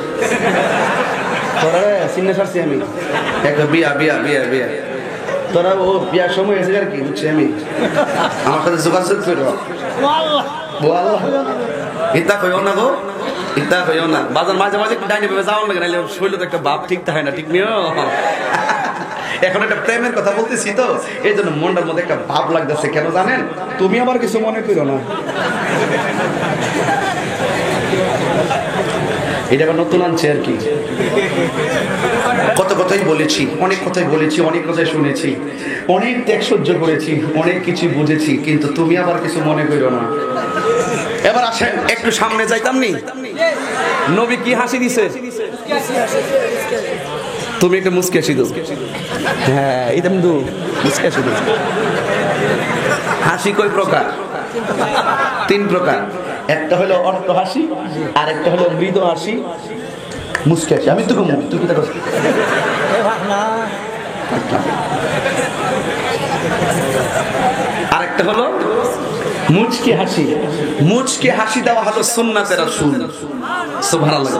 তোরা চিন্তা ছাড়ছি আমি, একটা বিয়া বিয়া বিয়া বিয়া, তোরা ও বিয়ার সময় এসে আর কি বুঝছি আমি, আমার সাথে যোগাযোগ করো। ইতা কইও না গো, ইতা কইও না, বাজার মাঝে মাঝে ডাইনে ভাবে যাওয়ার লাগে, নাহলে শরীরে তো একটা ভাব ঠিক থাকে না, ঠিক নিও। এখন একটা প্রেমের কথা বলতেছি তো, এই জন্য মনটার মধ্যে একটা ভাব লাগতেছে, কেন জানেন? তুমি আবার কিছু মনে করো না, এটা আবার নতুন আনছে আর কি। কত কথাই বলেছি, অনেক কথাই বলেছি, অনেক কথাই শুনেছি, অনেক ত্যাগ সহ্য করেছি, অনেক কিছু বুঝেছি, কিন্তু তুমি আবার কিছু মনে করো না। এবার আসেন একটু সামনে যাইতাম নি, নবী কি হাসি দিছে, তুমি একটা মুস্কি হাসি দাও। হ্যাঁ, এটা কিন্তু মুস্কি হাসি দাও। হাসি কয় প্রকার? তিন প্রকার। একটা হলো অট্ট হাসি, আর একটা হলো মৃদু হাসি, মুচকি হাসি। আমি তো তুই কি করছিস? আরেকটা হলো মুচকি হাসি। মুচকি হাসি দেওয়া হলো সুন্নাতে রাসূল। সুবহানাল্লাহ।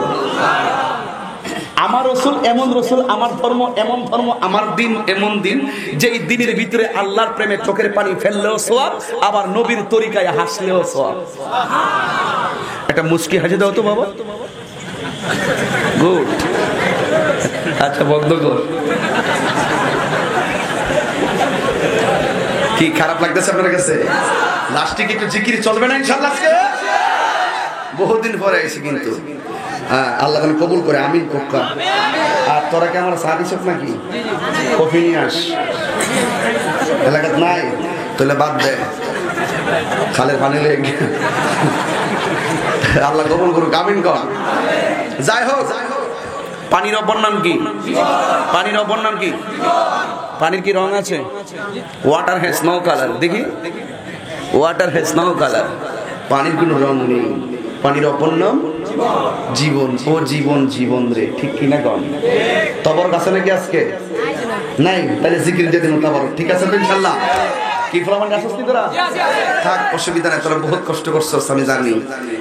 আমার রসুল এমন রসুল, আমার ধর্ম এমন ধর্ম, আমার দিন এমন দিন, যেই দিনের ভিতরে আল্লাহর প্রেমে চোখের পানি ফেললেও সওয়াব, আবার নবীর তরিকায় হাসলেও সওয়াব। একটা মুচকি হাসি দাও তো বাবা। গুড। আচ্ছা বন্ধ কর। কি খারাপ লাগতেছে আপনার কাছে? লাস্টে কি একটু জিকির চলবে না ইনশাআল্লাহ? আজকে বহুদিন পরে আইছি কিন্তু আল্লাহ যেন কবুল করে, আমিন কোক্কা। আর তোরা কি আমার সাহাবি সব নাকি? কফি নিয়ে আস, এলাকাত নাই তাহলে বাদ দে, খালের পানি লেগে আল্লাহ কবুল করুক, আমিন কর। যাই হোক, পানির অপর নাম কি? পানির অপর নাম কি? পানির কি রং আছে? Water has no colour. দেখি, ওয়াটার হ্যাজ নো কালার। পানির কোনো রং নেই। পানির অপর নাম জীবন। ও জীবন, জীবন রে, ঠিক কিনা কন? তবর কাছে নাকি আজকে নাই? তাহলে জিকির দিয়ে দিন তবর, ঠিক আছে তো ইনশাআল্লাহ? কি ফলাফল গাছ আসছি তোরা? থাক, অসুবিধা নাই, তোরা বহুত কষ্ট করছস আমি জানি।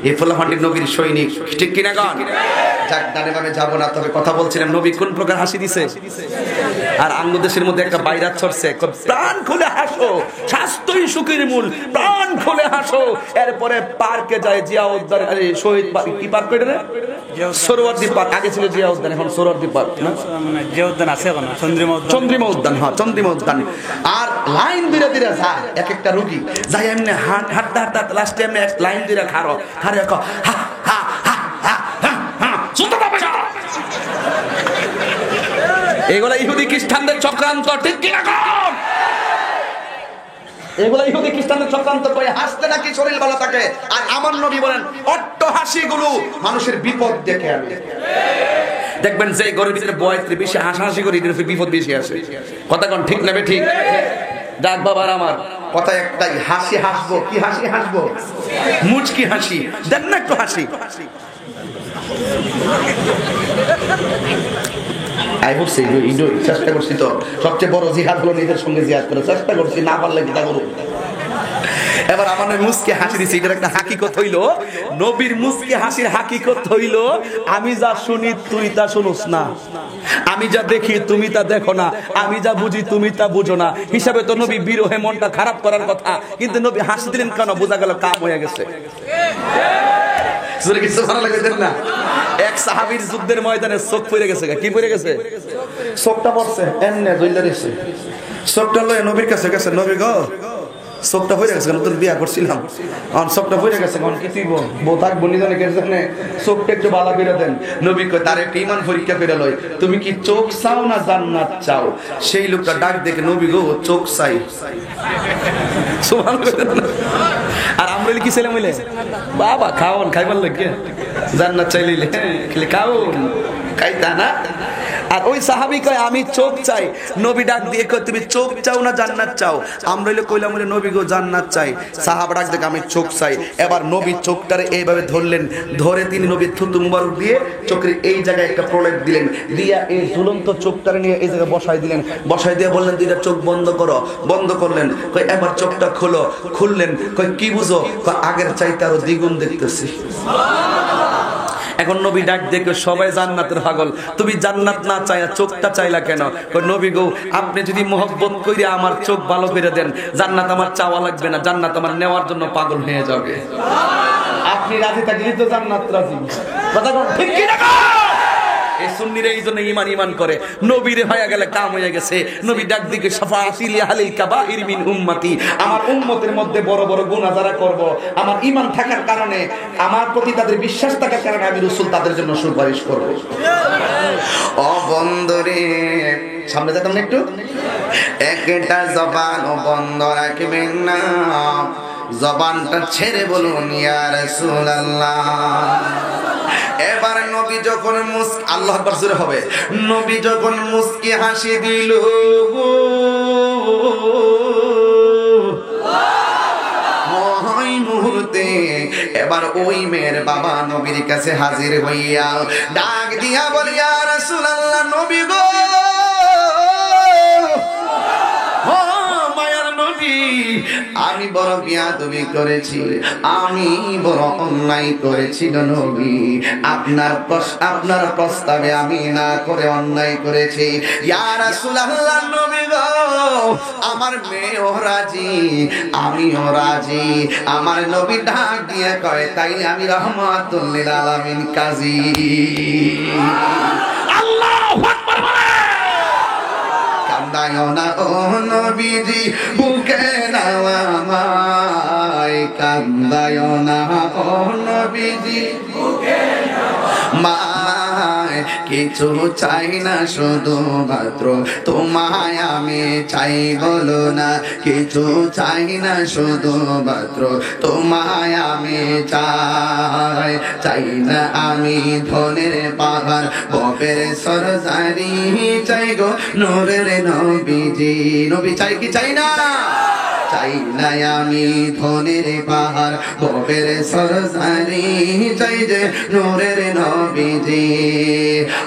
এই ফলাফলটি নবীর সৈনিক, ঠিক কিনা কন? যাক, ডানে বামে যাবো না, তবে কথা বলছিলাম নবী কোন প্রকার হাসি দিছে। আর আঙ্গুদেশের মধ্যে একটা বাইরাত ছড়ছে, প্রাণ খুলে হাসো, স্বাস্থ্যই সুখের মূল, প্রাণ খুলে হাসো। এরপরে পার্কে যায়, জিয়া উদ্যান, শহীদ কি পার্ক করে রে? সরোয়ার্দী পার্ক। আগে ছিল জিয়া উদ্যান, এখন সরোয়ার্দী পার্ক না? জিয়া উদ্যান আছে এখন, চন্দ্রিমা উদ্যান। হ্যাঁ, চন্দ্রিমা উদ্যান। আর লাইন ধীরে ধীরে যায় এক একটা রোগী, যাই এমনি হাঁটতে হাঁটতে লাস্টে এমনি এক লাইন ধীরে খারো হারে হা হা হা হা হা। এগুলা ইহুদি খ্রিস্টানদের চক্রান্ত, ঠিক কিনা কর? এগুলা ইহুদি খ্রিস্টানদের চক্রান্ত করে হাসতে নাকি শরীর ভালো থাকে। আর আমার নবী বলেন অট্ট হাসিগুলো মানুষের বিপদ ডেকে আনে। দেখবেন যে ঘরের ভিতরে বয়স্ত্রী বেশি হাসাহাসি করে, বিপদ বেশি আসে। কথা কোন ঠিক নেবে? ঠিক। ডাক বাবার আমার কথা একটাই, হাসি হাসবো। কি হাসি হাসবো? মুচকি হাসি। দেন না একটু হাসি। চেষ্টা করছি তো, সবচেয়ে বড় জিহাদ হলো নিজের সঙ্গে জিহাদ করে। চেষ্টা করছি, না পারলে কি তা করবো। এবার আমার মুচকি হাসি দিছি, এটার একটা হাকিকত হইল, নবীর মুচকি হাসির হাকিকত হইল, আমি যা শুনি তুই তা শুনোস না, আমি যা দেখি তুমি তা দেখো না, আমি যা বুঝি তুমি তা বুঝো না। হিসাবে তো নবী বিরহে মনটা খারাপ করার কথা, কিন্তু নবী হাসি দিলেন কেন? বোঝা গেল কাম হয়ে গেছে। এক সাহাবীর যুদ্ধের ময়দানে চোখ পড়ে গেছে। কি পড়ে গেছে? চোখটা পড়ছে এমনে জইলা দিছে। চোখটা লয়ে নবীর কাছে গেছে, নবী গো চোখটা পড়ে গেছে, নতুন বিয়া করছিলাম, আমার চোখটা পড়ে গেছে, কোন কি তুই বউ থাকবো নিজনে কে জানে, চোখটা একটু বালা করে দেন। নবী কয় তার একটা ঈমান পরীক্ষা করে লয়, তুমি কি চোখ চাও না জান্নাত চাও? সেই লোকটা ডাক দেখে, নবী গো চোখ চাই। আর আমরা কি ছেলে মিলে বাবা খাওন খাইবার লাগে জান্নাত চাইলে খাওন খাইতা না। আর ওই সাহাবী কয় আমি চোখ চাই। নবী ডাক দিয়ে কয় তুমি চোখ চাও না জান্নাত চাও? আমরা কইলাম বলে নবী গো জান্নাত চাই। সাহাবা ডাক দেখে আমি চোখ চাই। এবার নবী চোখটারে এইভাবে ধরলেন, ধরে তিনি নবী থুতু মুবারক দিয়ে চোখের এই জায়গায় একটা প্রলেপ দিলেন, দিয়া এই ঝুলন্ত চোখটারে নিয়ে এই জায়গায় বসাই দিলেন। বসাই দিয়ে বললেন দুইটা চোখ বন্ধ করো। বন্ধ করলেন। কয় এবার চোখটা খোলো। খুললেন। কয় কি বুঝো? কয় আগের চাইতে আরো দ্বিগুণ দেখতেছি। এখন নবী ডাক দেখে সবাই জান্নাতের পাগল, তুমি জান্নাত না চাইয়া চোখটা চাইলা কেন? নবী গো আপনি যদি মহব্বত কইরা আমার চোখ ভালো করে দেন, জান্নাত আমার চাওয়া লাগবে না, জান্নাত আমার নেওয়ার জন্য পাগল হয়ে যাবে। আপনি রাজি থাকলে তো জান্নাত রাজি। কথা ঠিক কি না? এই সুন্নিরা এই জন্য ঈমান করে, নবীরে হয়ে গেলে কাম হয়ে গেছে। নবী ডাক দিকে শাফাআতি লিআহলিল কাবাইর মিন উম্মতি, আমার উম্মতের মধ্যে বড় বড় গুনাহ যারা করব, আমার ঈমান থাকার কারণে, আমার প্রতি তাদের বিশ্বাস থাকার কারণে আমি রাসূল তাদের জন্য সুপারিশ করব। ও বন্ধুরে সামনে যেতাম না একটু, একটা জবান বন্ধ রাখবেন না, জবানটা ছেড়ে বলুন ইয়া রাসূলুল্লাহ। এবার নবী যখন আল্লাহু আকবার জোরে হবে, নবী যখন মুস্কি হাসি দিল, এবার ওই মেয়ের বাবা নবীর কাছে হাজির হইয়া ডাক দিয়া বলে, ইয়া রাসূলুল্লাহ, নবী গো, ও মায়ার নবী, আমি বড় বিয়াদবি করেছি, আমি বড় অন্যায় করেছি গো নবী। আপনার প্রস্তাবে আমি না করে অন্যায় করেছি। ইয়া রাসূলুল্লাহ, নবী গো, আমার মেয়েও রাজি, আমিও রাজি। আমার নবী ডাক দিয়ে কয়, তাইলে আমি রহমাতুল লিল আলামিন কাজী। আল্লাহু আকবার বলে। কান্দায় না ও নবীজি, বুকে নাও আমায়, কান্দায় না ও নবীজি, বুকে নাও আমায়। কিছু চাই না, শুধু মাত্র তোমায় আমি চাই, বলো না। কিছু চাই না, শুধু মাত্র তোমায় আমি চাই। চাই না আমি ধনের পাহাড়, বপের সরদারি, চাই গো নূরের নবীজি। নবী চাই কি চাই না? চাই না আমি ধনের পাহাড়, বপের সরদারি, চাই যে নূরের নবীজি।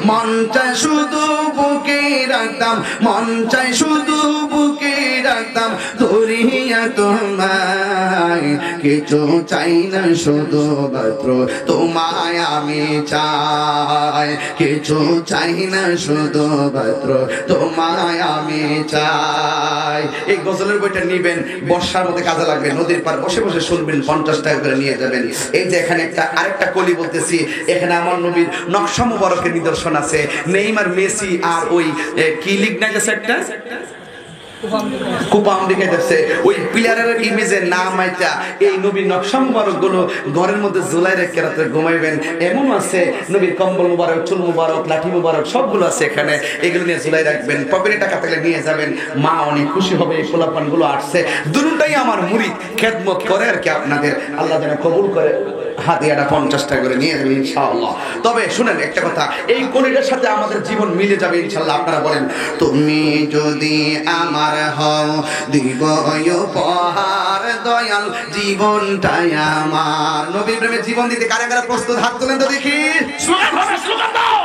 মন চাই শুধু বুকে রাখতাম, মন চাই শুধু বুকে রাখতাম ধরিয়া তোমায়। কিছু চাই না, শুধু মাত্র তোমায় আমি চাই। কিছু চাই না, শুধু মাত্র তোমায় আমি চাই। এই গজলের বইটা নিবেন, বর্ষার মধ্যে কাজে লাগবে, নদীর পার বসে বসে শুনবেন, 50 টাকা করে নিয়ে যাবেন। এই যে এখানে আরেকটা কলি বলতেছি, এখানে আমার নবীর নকশা মুবারকের নিদর্শন আছে। নেইমার, মেসি আর ওই কি লিগ না গেছে একটা কুপাম দেখাইতেছে, ওই প্লেয়ারের ইমেজের নাম আইতা এই নবীর নকশা মুবারক গুলো ঘরের মধ্যে ঝুলাই রেখে রাতে ঘুমাইবেন। এমন আছে নবীর কম্বল মুবারক, চুল মুবারক, লাঠি মুবারক সবগুলো আছে এখানে, এগুলো নিয়ে ঝুলাই রাখবেন। পকেটে টাকা থাকলে নিয়ে যাবেন, মা অনেক খুশি হবে। এই পোলাপান গুলো আসছে, দুটোটাই আমার মুরিদ, খেদমত করে আর কি আপনাদের, আল্লাহ যেন কবুল করে। হাদিয়াটা 50 টাকা করে নিয়ে যাবেন ইনশাআল্লাহ। তবে শুনেন একটা কথা, এই কলিটার সাথে আমাদের জীবন মিলে যাবে ইনশাআল্লাহ। আপনারা বলেন, তুমি যদি আমার হও, দিব উপহার দয়াল, জীবনটাই আমার। নবীর প্রেমে জীবন দিতে কারা কারা প্রস্তুত? হাত তোলেন তো দেখি। স্লোগান হবে, স্লোগান দাও।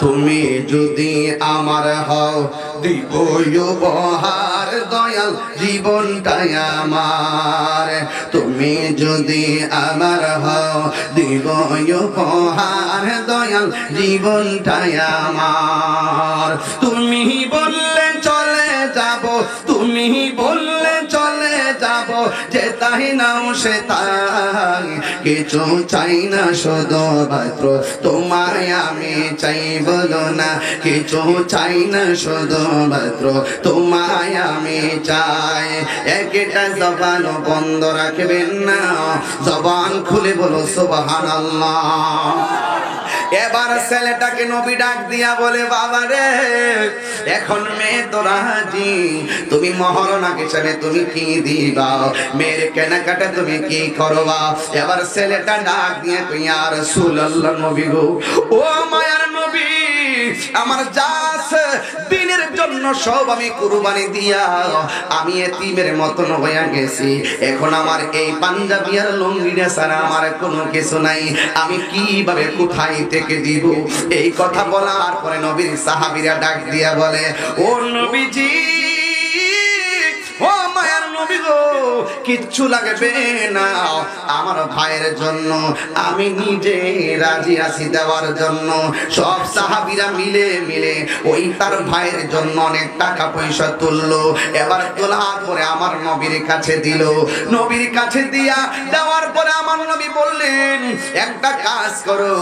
তুমি যদি আমার হও, দিব উপহার দয়াল, জীবনটাই আমার। তুমি যদি আমার হও, দিব উপহার দয়াল, জীবনটাই আমার। তুমি বললে চলে যাব, তুমি বললে চলে যাব, যে তাই নাও সে তাই। কিছু চাই না, শুধু মাত্র তোমায় আমি চাই, বলো না। কিছু চাই না, শুধু মাত্র তোমায় আমি চাই। একটা জবান বন্ধ রাখবেন না, জবান খুলে বলো সুবহানাল্লাহ। এবার ছেলেটাকে নবী ডাক দিয়া বলে, বাবা রে, এখন মেয়ে তো রাজি, তুমি মহারণা হিসেবে তুমি কি দিবা? মেয়ের কেনাকাটা তুমি কি করবা? এবার ছেলেটা ডাক দিয়ে, তুই আর রাসূলুল্লাহ, নবী গো, ও মায়ার নবী, আমার যা আছে দিনের জন্য সব আমি কুরবানি দিয়া আমি এতিমের মতন হইয়া গেছি। এখন আমার এই পাঞ্জাবি আর লুঙ্গিটা ছাড়া আমার কোনো কিছু নাই, আমি কিভাবে কোথায় থেকে দিব? এই কথা বলার পরে নবীর সাহাবীরা ডাক দিয়া বলে, ও নবীজি, ও মায়ার নবী গো, কিচ্ছু লাগবে না, আমার ভাইয়ের জন্য আমি নিজে রাজি আছি দেওয়ার জন্য। সব সাহাবীরা মিলে মিলে ওই তার ভাইয়ের জন্য অনেক টাকা পয়সা তুললো। এবার তোলার পরে আমার নবীর কাছে দিল। নবীর কাছে দিয়া দেওয়ার পরে আমার নবী বললেন, একটা কাজ করো,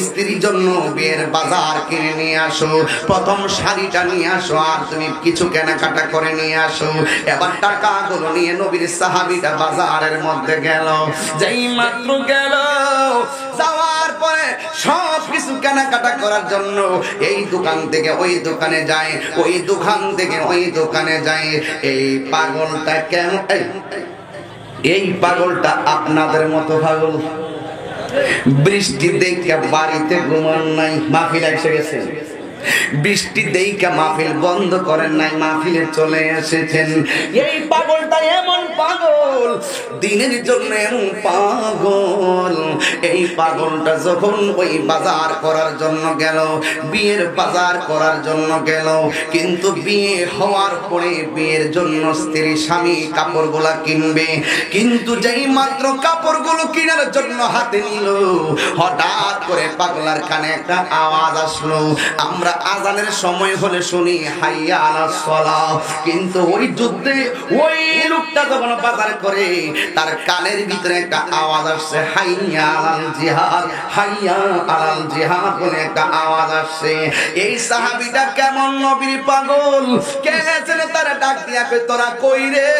স্ত্রীর জন্য বিয়ের বাজার কিনে নিয়ে আসো, প্রথম শাড়িটা নিয়ে আসো, আর তুমি কিছু কেনাকাটা করে নিয়ে আসো। এবার টাকাগুলো নিয়ে নবীর সাহাবীটা বাজারের মধ্যে গেল। যেই মাত্র গেল, যাওয়ার পরে সব কিছু কেনাকাটা করার জন্য এই দোকান থেকে ওই দোকানে যায়, ওই দোকান থেকে ওই দোকানে যায়। এই পাগলটা কেন এই পাগলটা আপনাদের মতো পাগল। বৃষ্টি দেখে বাড়িতে ঘুমান নাই, মাহফিল এসে গেছে। বৃষ্টি দেখে মাহফিল বন্ধ করেন নাই, মাহফিলে চলে এসেছেন। এই পাগলটা এমন পাগল, দিনের জন্য এমন পাগল। এই পাগলটা যখন ওই বাজার করার জন্য গেল, বিয়ের বাজার করার জন্য গেল, কিন্তু বিয়ে হওয়ার পরে বিয়ের জন্য স্ত্রী স্বামী কাপড়গুলা কিনবে, কিন্তু যেই মাত্র কাপড়গুলো কেনার জন্য হাতে নিল, হঠাৎ করে পাগলার কানে একটা আওয়াজ আসলো। আমরা আজানের সময় হলে শুনি হাইয়া আলাস সালাহ, কিন্তু ওই যুদ্ধে ওই লোকটা যখন বাজার করে তার কানের ভিতরে একটা আওয়াজ আসছে, হাইয়া আলাল জিহাদ, হাইয়া আলাল জিহাদ বলে একটা আওয়াজ আসছে। এই সাহাবীটা কেমন নবীর পাগল, কে যেন তারা ডাক দিয়া কই, তোরা কই রে,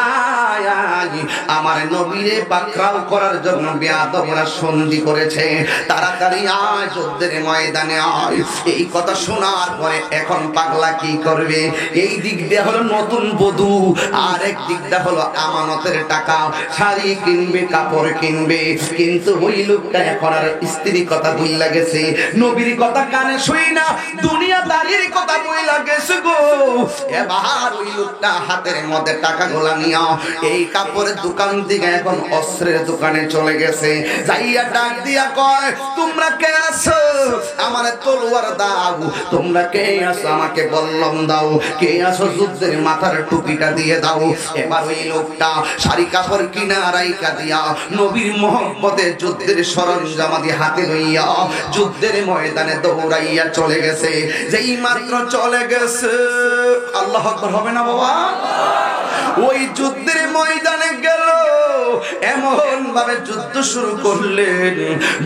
আয় আয় আমার নবীরে পাকড়াও করার জন্য বেয়াদবরা সন্ধি করেছে, তাড়াতাড়ি আয় যুদ্ধের ময়দানে আয়। এই কথা শোনার পরে এখন পাগলা কি করবে? এই দিক দিয়ে হলো নতুন বধূ, আর এক দিকটা হলো আমানতের টাকা, শাড়ি কিনবে, কাপড় কিনবে, কিন্তু ওই লোকটা এখন আর স্ত্রীর কথা ভুইলা গেছে, নবীর কথা কানে শুই না, দুনিয়াদারির কথা ভুইলা গেছে গো। এবার ওই লোকটা হাতের মধ্যে টাকা গোলা নিয়া এই কাপড়ের দোকান থেকে এখন অস্ত্রের দোকানে চলে গেছে, যাইয়া ডাক দিয়া কয়, তোমরা কে আছো? আমার তলোয়ার দাও। তোমরা কে আছো? আমাকে বল্লম দাও। কে আছো? যুদ্ধের মাথার টুপিটা দিয়ে দাও। এবার ওই লোকটা শাড়ি কাপড় কিনা রাইকা দিয়া নবীর মহব্বতে যুদ্ধের সরঞ্জামাদি হাতে লইয়া যুদ্ধের ময়দানে দৌড়াইয়া চলে গেছে। যেই মাত্র চলে গেছে, আল্লাহু আকবার হবে না বাবা? ওই যুদ্ধের ময়দানে গেল, এমন ভাবে যুদ্ধ শুরু করলেন,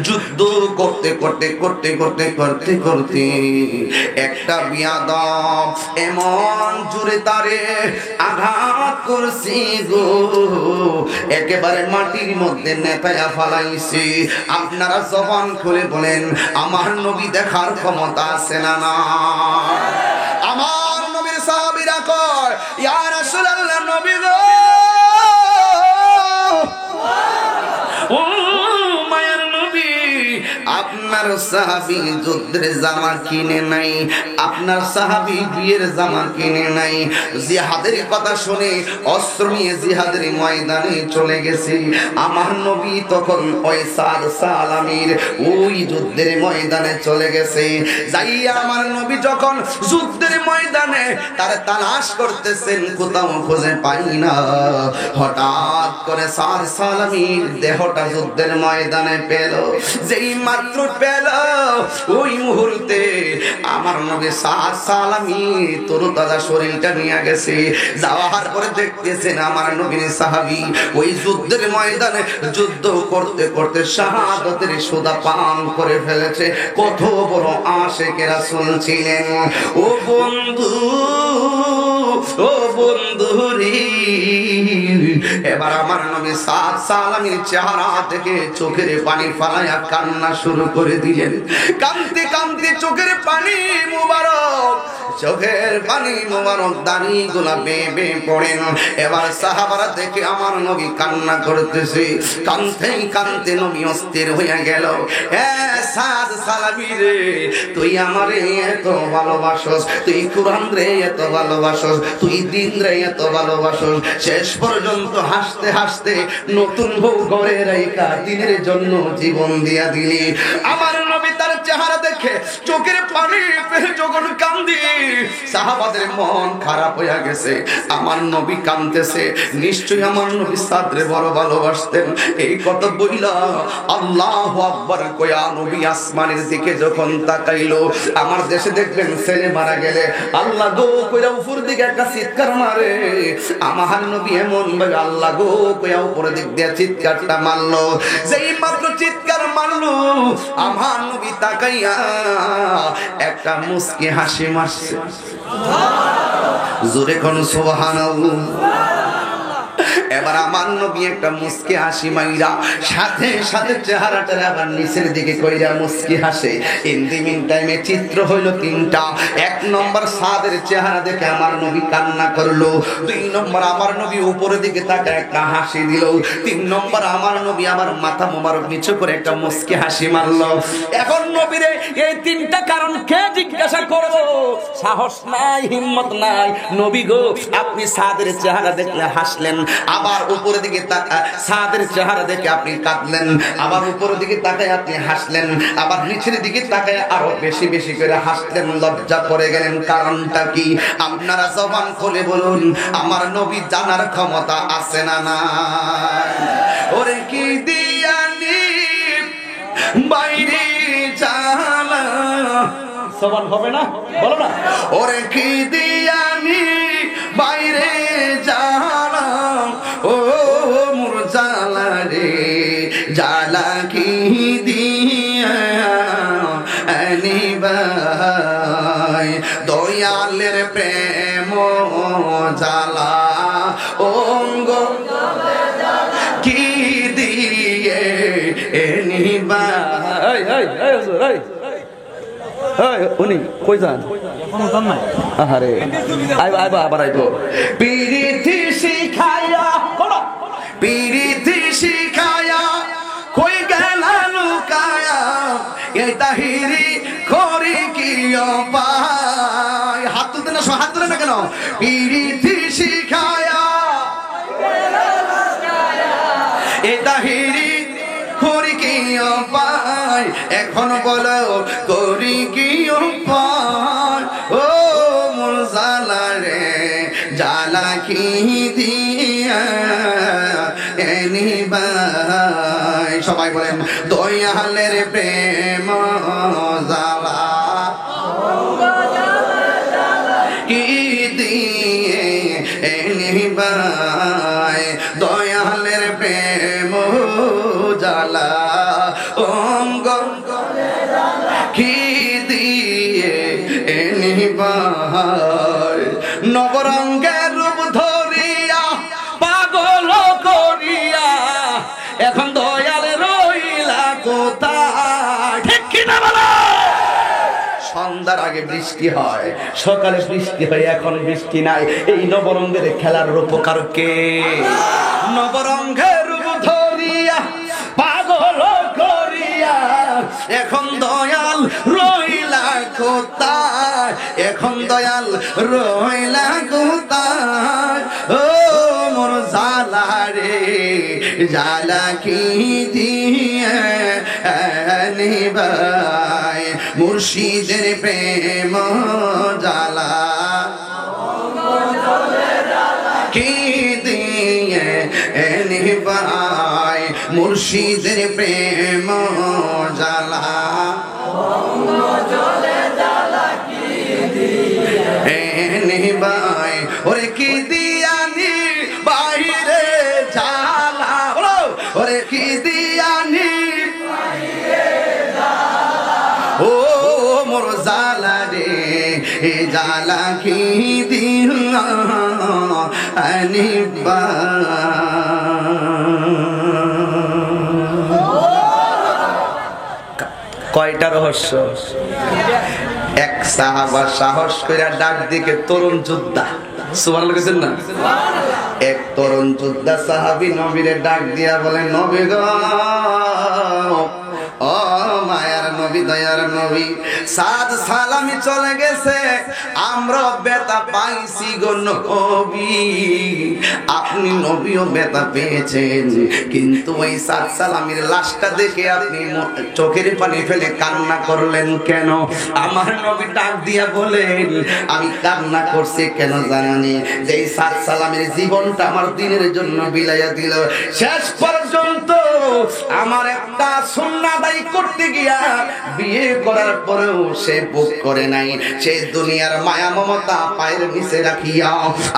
যুদ্ধ করতে করতে করতে করতে করতে করতে একটা বিয়াদব এমন জোরে তারে আঘাত করছি গো, একেবারে মাটির মধ্যে নেতায়া ফালাইছি। আপনারা জবান খুলে বলেন, আমার নবী দেখার ক্ষমতা আছে না? না, আমার নবীর সাহাবীরা কয়, ইয়া রাসূলুল্লাহ, নবী গো, ও মায়ের নবী, আপনার সাহাবী যুদ্ধের জামা কিনে নাই, আপনার সাহাবী বিয়ের জামা কিনে নাই, জিহাদের কথা শুনে অস্ত্র নিয়ে জিহাদের ময়দানে চলে গেছে। আমার নবী তখন ওই সাদ সালামির ওই যুদ্ধের ময়দানে চলে গেছে। যাইয়া আমার নবী যখন যুদ্ধের ময়দানে তার তালাশ করতেছেন, কোথাও খুঁজে পাই না, হঠাৎ করে সাদ সালামির দেহটা যুদ্ধের ময়দানে পেল। যেই মাত্র পেল, ওই মুহূর্তে আমার নবী সাদ সালামি তরুতাজা শরীরটা নিয়ে গেছে। যাওয়ার পরে দেখতেছেন আমার নবীর সাহাবী ওই যুদ্ধের ময়দানে যুদ্ধ করতে করতে শাহাদাতের সুধা পান করে ফেলেছে। কত বড় আশিক রাসূল ছিলেন। ও বন্ধু, ও বন্ধু রে, এবার আমার নবী সাদ সালামির চেহারা থেকে চোখের পানি ফালাইয়া কান্না শুরু করে দিলেন। কাঁদতে কাঁদতে চোখের পানি মুবারক, চোখের পানি মুবারক দাড়িগুলা বেয়ে বেয়ে পড়েন। এবার সাহাবারা দেখে আমার নবী কান্না করতেছে, কাঁদতে কাঁদতে নবী অস্থির হয়ে গেল। সাদ সালামি রে, তুই আমারে এত ভালোবাসস, তুই কুরআন রে এত ভালোবাসস, তুই দিন রে এত ভালোবাসস, শেষ পর্যন্ত হাসতে হাসতে নতুন বউ ঘরে রাইখা দিনের জন্য জীবন দিয়া দিলি। আমার নবী তার চেহারা দেখে চোখের পানি ফেলে যখন কান্দি, সাহাবাদের মন খারাপ হয়ে গেছে। আমার নবী কাঁদতেছে, নিশ্চয়ই আমার নবী সাদরে বড় ভালোবাসতেন। এই কথা বইলা আল্লাহু আকবার কয়া নবী আসমানের দিকে যখন তাকাইলো, আমার দেশে দেখবেন ছেলে মারা গেলে আল্লাহ গো কইরা উপর দিকে একটা চিৎকার মারে, আমার নবী এমন ভাবে আল্লাহ গো কইয়া উপরের দিক দিয়ে চিৎকারটা মারলো। যেই মাত্র চিৎকার মারলো, আমার নবী তাকাইয়া একটা মুস্কি হাসি মারছে। জোরে কোন সুবহানাল্লাহ। এবার আমার নবী একটা মুস্কি হাসি মাইরা সাথে সাথে চেহারাটা আবার নিচের দিকে কইরা মুস্কি হাসে। ইন দি মিন টাইমে চিত্র হইল তিনটা। এক নম্বর সাদের চেহারা দেখে আমার নবী কান্না করলো। দুই নম্বর আমার নবী উপরের দিকে তাকায় একটা হাসি দিল। তিন নম্বর আমার নবী আমার মাথা মোবারক নিচু করে একটা মুস্কি হাসি মারলো। এখন নবীরে এই তিনটা কারণ কে জিজ্ঞাসা করবো? সাহস নাই, হিম্মত নাই। নবী গো, আপনি সাদের চেহারা দেখলে হাসলেন, আবার উপরের দিকে সাদের চেহারা দেখে আপনি কাঁদলেন, আবার উপরের দিকে তাকায় আপনি হাসলেন, আবার নিচের দিকে তাকায় আরো বেশি বেশি করে হাসলেন। লজ্জা পড়ে গেলেন, কারণটা কি? আপনারা জবান খুলে বলুন, আমার নবী জানার ক্ষমতা আছে না না? ওরে কি দিয়ানি বাইরে জালা, সমান হবে না, বলো না। ওরে কি দিয়ানি বাইরে জালা, ও মোর জালা রে, জালা কি দিয়া আনিবাই, দয়ালের প্রেম জালা অঙ্গ কি দিয়ে এনিবাই। উনি কই যান? এখনো দাম নাই। আরে আইবা আবার আইবো। পিরিতি শিখায়া, বলো পিরিতি শিখায়া কই গেল লুকায়া, এই তাহিরি করি কি পায়। হাত তুলতে না, হাত তুলে না কেন? পিরিতি শিখায়া এই তাহিরি করি কি পায়, এখন বলো করি কি পায়। ও মোর জালা রে, জালা কি দিয়া এনিবাই। সবাই বলেন, দয়ালের প্রেম জালা কি দিয়ে এনিবাই, দয়ালের প্রেম জালা অঙ্গ কি দিয়ে এনিবাই। নবরঙ্গের রূপ ধরিয়া পাগল করিয়া এখন দয়াল রইলা কোথায়? ঠিক কিনা বলো? সন্ধ্যার আগে বৃষ্টি হয়, সকালে বৃষ্টি হয়, এখন বৃষ্টি নাই। এই নবরঙ্গের খেলার রূপকার কে? নবরঙ্গের রূপ ধরিয়া পাগল করিয়া এখন দয়াল রইলা কোথায়? এখন দয়াল রইলা কোথায়? ও মোর জালা রে, জালা কি দিয়ে আনিবাই, মুর্শিদের প্রেম জালা কি দিয়ে এনিবাই, মুর্শিদের প্রেম জালা এনিবাই। ওরে কি দিয়ানি বাইরে জালা, ওরে কি দিয়ানি, ও মোর জালা রে, এ জালা কি দিয়া কয়টা রহস্য? এক সাহাবা সাহস করে ডাক দিকে তরুণ যোদ্ধা, সুবহানাল্লাহ কইছেন না? এক তরুণ যোদ্ধা সাহাবী নবীরে ডাক দিয়া বলে, নবী গো, ও মায়ার নবী, দয়ার নবী, সাদ সালামি চলে গেছে, আমরা বেতা পাইছি গো নবী। আপনি নবীও বেতা পেয়েছেন, কিন্তু ওই সাদ সালামির লাশটা দেখে আপনি চোখের পানি ফেলে কান্না করলেন কেন? আমার নবী ডাক দিয়া বলেন, আমি কান্না করছি কেন জানেন? যে সাদ সালামের জীবনটা আমার দিনের জন্য বিলাইয়া দিল। শেষ পর্যন্ত আমার একটা সুন্নাত আদায় করতে গিয়া বিয়ে করার পরেও সে বুক করে নাই। সে দুনিয়ার মায়া মমতা পায়ের নিচে রাখিয়া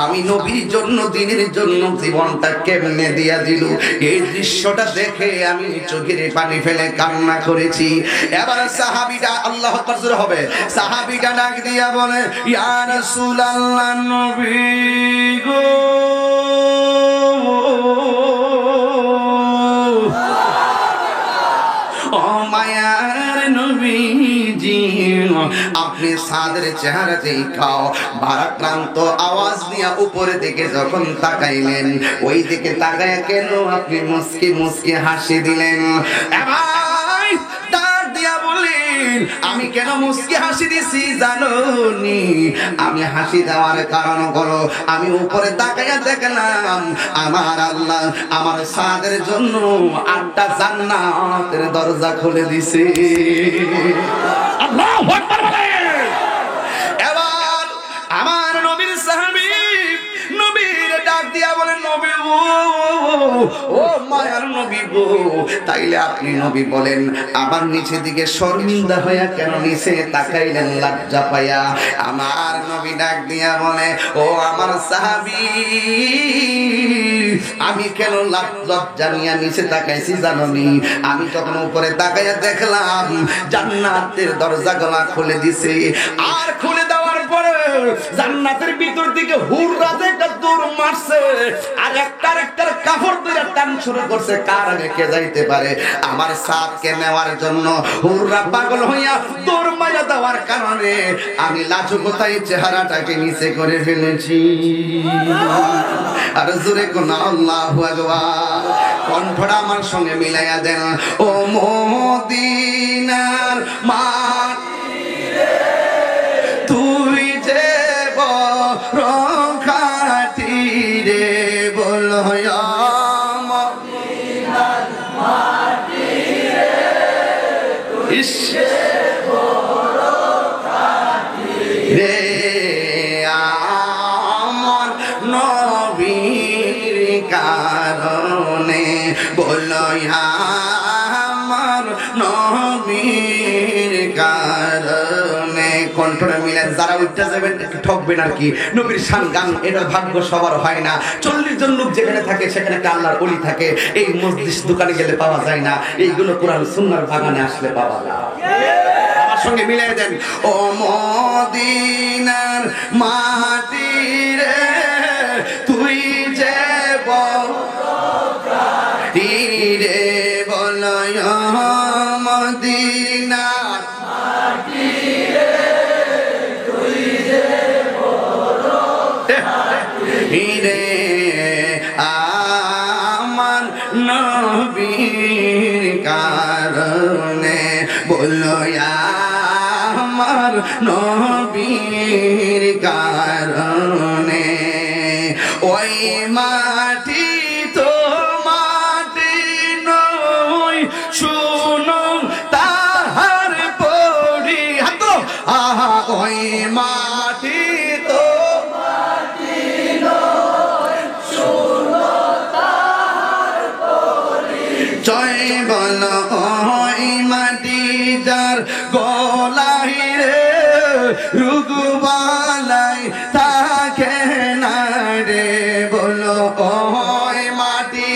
আমি নবীর জন্য, দিনের জন্য জীবনটা কেমনে দিয়া দিল। এই দৃশ্যটা দেখে আমি চোখের পানি ফেলে কান্না করেছি। এবার সাহাবীটা, আল্লাহু আকবার হবে, সাহাবীটা ডাক দিয়া বলে, ইয়া রাসূলুল্লাহ, নবী গো, মায়ার নবীজি আপনি সাদের চেহারা দেখাও ভারাক্রান্ত আওয়াজ দিয়ে উপরে দিকে যখন তাকাইলেন ওই দিকে তাকায় কেন আপনি মুস্কি মুস্কি হাসি দিলেন এবার ডাক দিয়া বলেন আমি কেন মুস্কি হাসি দিছি জানোনি আমি হাসি দেওয়ার কারণ হলো আমি উপরে তাকাইয়া দেখলাম আমার আল্লাহ আমার সাদের জন্য 8টা জান্নাতের দরজা খুলে দিছে আল্লাহু আকবার বলেন। এবার আমার নবীর সাহাবী নবীর ডাক দিয়া বলেন নবী গো ও মায়ার নবী গো তাইলে আপনি নবী বলেন আবার নিচে দিকে শর্মিন্দা হইয়া কেন নিচে তাকাইলেন লজ্জা পাইয়া আমার নবী ডাক দিয়া বলে ও আমার সাহাবী আমি কেন লজ্জা নিয়ে নিচে তাকাইছি জানোনি আমি যখন উপরে তাকাইয়া দেখলাম জান্নাতের দরজাগুলা খুলে দিছে আর খুলে দেওয়ার পরে জান্নাতের ভিতর থেকে হুররা একটা দৌড় মারছে আর একটার কাপড় দিয়ে টান শুরু করছে কার আগে কে যাইতে পারে আমার সাদকে নেওয়ার জন্য হুররা পাগল হইয়া দৌড় মাইরা দেওয়ার কারণে আমি লাজুকতায় চেহারাটাকে নিচে করে ফেলেছি আর জোরে কোন আল্লাহু আকবার কণ্ঠটা আমার সঙ্গে মিলাইয়া দেন ও মদিনার মাটিরে তুই যে বড় খাঁটি রে বলো মদিনার মাটিরে তুই যে বড় খাঁটি রে আমার নবীর কারণে বলো আমার নবীর কারণে কণ্ঠটা মিলে যারা উঠতে যাবেন একটু ঠকবেন আর কি নবীর শান গান এটার ভাগ্য সবার হয় না 40 জন লোক যেখানে থাকে সেখানে একটা আল্লাহর ওলি থাকে এই মসজিদ দোকানে গেলে পাওয়া যায় না এইগুলো কোরআন সুন্নাহর বাগানে আসলে পাওয়া যায় আমার সঙ্গে মিলিয়ে দেন ও মদিনার মাটি রে তুই যে রে বলো মদিনার মাটি রে তুই যে রে আমার নবীর কারণে বলো আমার নবীর কারণে ওই মাটি তো মাটি নয় শুনো তাহার পরি হাত আহা ওই মাটি তো মাটি নয় শুনো তাহার পরি জয় বলো ওই মাটি যার গলাই রে রুগবালাই থাকে না রে বলো ওই মাটি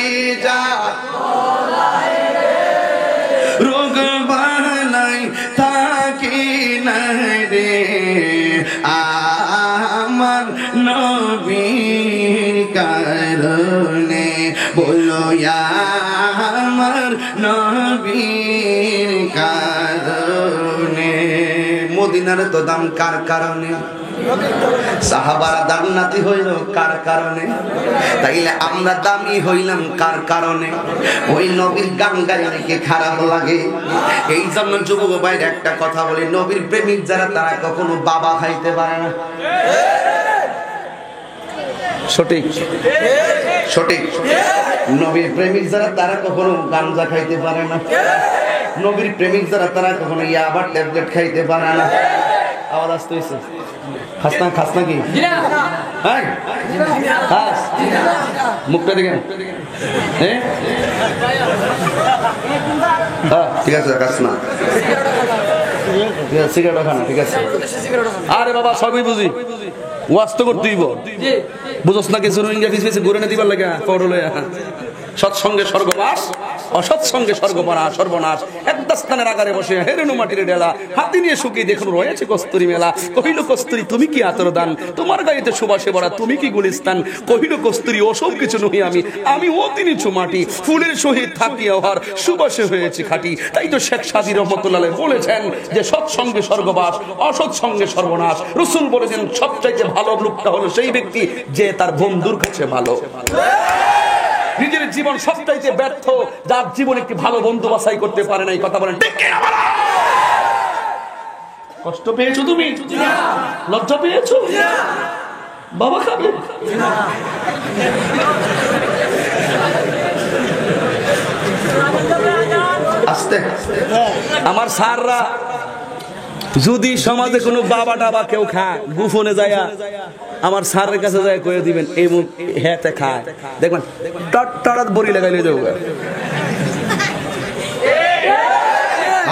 যার গলাই রে রুগবালাই থাকে না রে আমার নবীর কারণে বলো আমার নবীর কারণে মদিনার তো দাম কার কারণে সাহাবারা জান্নাতি হইল কার কারণে তাইলে আমরা দামি হইলাম কার কারণে ওই নবীর গান গাইলে কি খারাপ লাগে এই জন্য যুবক ভাইরা একটা কথা বলি নবীর প্রেমিক যারা তারা কখনো বাবা খাইতে পারে না সঠিক সঠিক নবীর প্রেমিক যারা তারা কখনো গাঞ্জা খাইতে পারে না নবীর প্রেমিক যারা তারা কখনো ইয়াবা ট্যাবলেট খাইতে পারে না আওয়াজ আসতে হইছে খাসনা খাসনা কি হ্যাঁ খাস মুখটা দেখেন হ্যাঁ ঠিক আছে খাসনা সিগারেট খানা ঠিক আছে আরে বাবা সবই বুঝি ওয়াজ তো করতেইব বুঝছ না কিছু রোহিঙ্গা পিছে ঘুরে না দিবার লাগে পড়লে সৎসঙ্গে স্বর্গবাস অসৎসঙ্গে স্বর্গপরা সর্বনাশ একদম কাব্রাস্তানের আগারে বসে হেরেনু মাটির ডেলা হাতি নিয়ে শুকিয়ে দেখুন রয়েছে কস্তুরি মেলা। কহিল কস্তুরি তুমি কি আতর দান, তোমার গাড়িতে সুবাসে ভরা তুমি কি গুলিস্তান। কহিল কস্তুরি ওসব কিছু নহি আমি অতি নিচু মাটি, ফুলের সহিত থাকিয়া ওহার সুবাসে হয়েছে খাঁটি। তাই তো শেখ সাদী রহমতুল্লাহ বলেছেন যে সৎসঙ্গে স্বর্গবাস, অসৎ সঙ্গে সর্বনাশ। রাসূল বলেছেন সবচাইতে ভালো লোকটা হলো সেই ব্যক্তি যে তার বন্ধুর কাছে ভালো। নিজের জীবন সবচাইতে ব্যর্থ যার জীবন একটি ভালো বন্ধু বাছাই করতে পারে না। এই কথা বলেন ঠিক কিনা? কষ্ট পেয়েছো তুমি? লজ্জা পেয়েছো? বাবা খাবে আস্তে। আমার স্যাররা যদি সমাজে কোনো বাবা টাবা কেউ খায় গুফনে যায় আমার স্যারের কাছে যায় কয়ে দিবেন এই মুখ হেতে খায়, দেখবেন টট বড়ি লাগাইলে দেবো।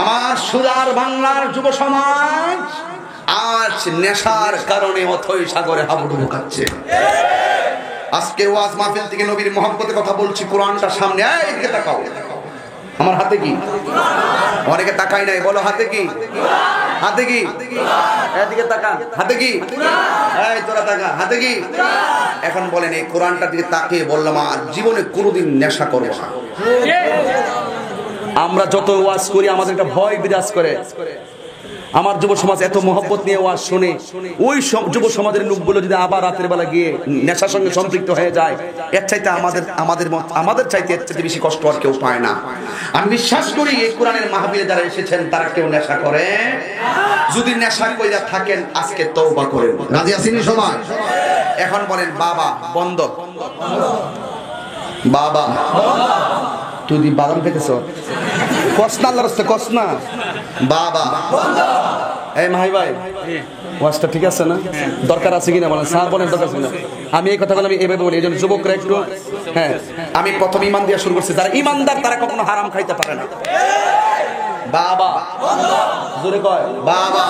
আমার সুদার বাংলার যুব সমাজ আজ নেশার কারণে অথই সাগরে হাবুডুবু খাচ্ছে। আজকের ওয়াজ মাহফিল থেকে নবীর মহব্বতের কথা বলছি, কোরআনটা সামনে। এইদিকে তাকাও, আমার হাতে কি? অনেকে তাকাই নাই, বলো হাতে কি? হাতে কি? এদিকে তাকা, হাতে কি? এই তোরা তাকা, হাতে কি? এখন বলেন এই কোরআনটার দিকে তাকিয়ে বললাম আর জীবনে কোনোদিন নেশা করবো না। আমরা যত ওয়াজ করি আমাদের একটা ভয় বিরাজ করে। আমার যুব সমাজ এত মহব্বত নিয়ে ওয়াজ শুনে, ওই যুব সমাজের লোকগুলো যদি আবার রাতের বেলা গিয়ে নেশার সঙ্গে সম্পৃক্ত হয়ে যায়, এর চাইতে আমাদের চাইতে এর চাইতে বেশি কষ্ট আর কেউ পায় না। আমি বিশ্বাস করি এই কোরআনের মাহফিলে যারা এসেছেন তারা কেউ নেশা করে। যদি নেশা কইরা থাকেন আজকে তওবা করেন। রাজি আছেন সবাই? এখন বলেন বাবা বন্ধ, বাবা তুই দি বাদাম খেতেছ কসনা, আল্লাহর রাস্তায় কসনা বাবা। এই মাহি ভাই ওয়াজটা ঠিক আছে না? দরকার আছে কিনা বলেন? স্যার বলেন দরকার আছে কিনা? আমি এই কথাগুলো আমি এভাবে বলি, এই জন্য যুবকরা একটু, হ্যাঁ আমি প্রথম ইমান দিয়ে শুরু করছি। যারা ইমানদার তারা কখনো হারাম খাইতে পারে না। বাবা জোরে কয় বাবা।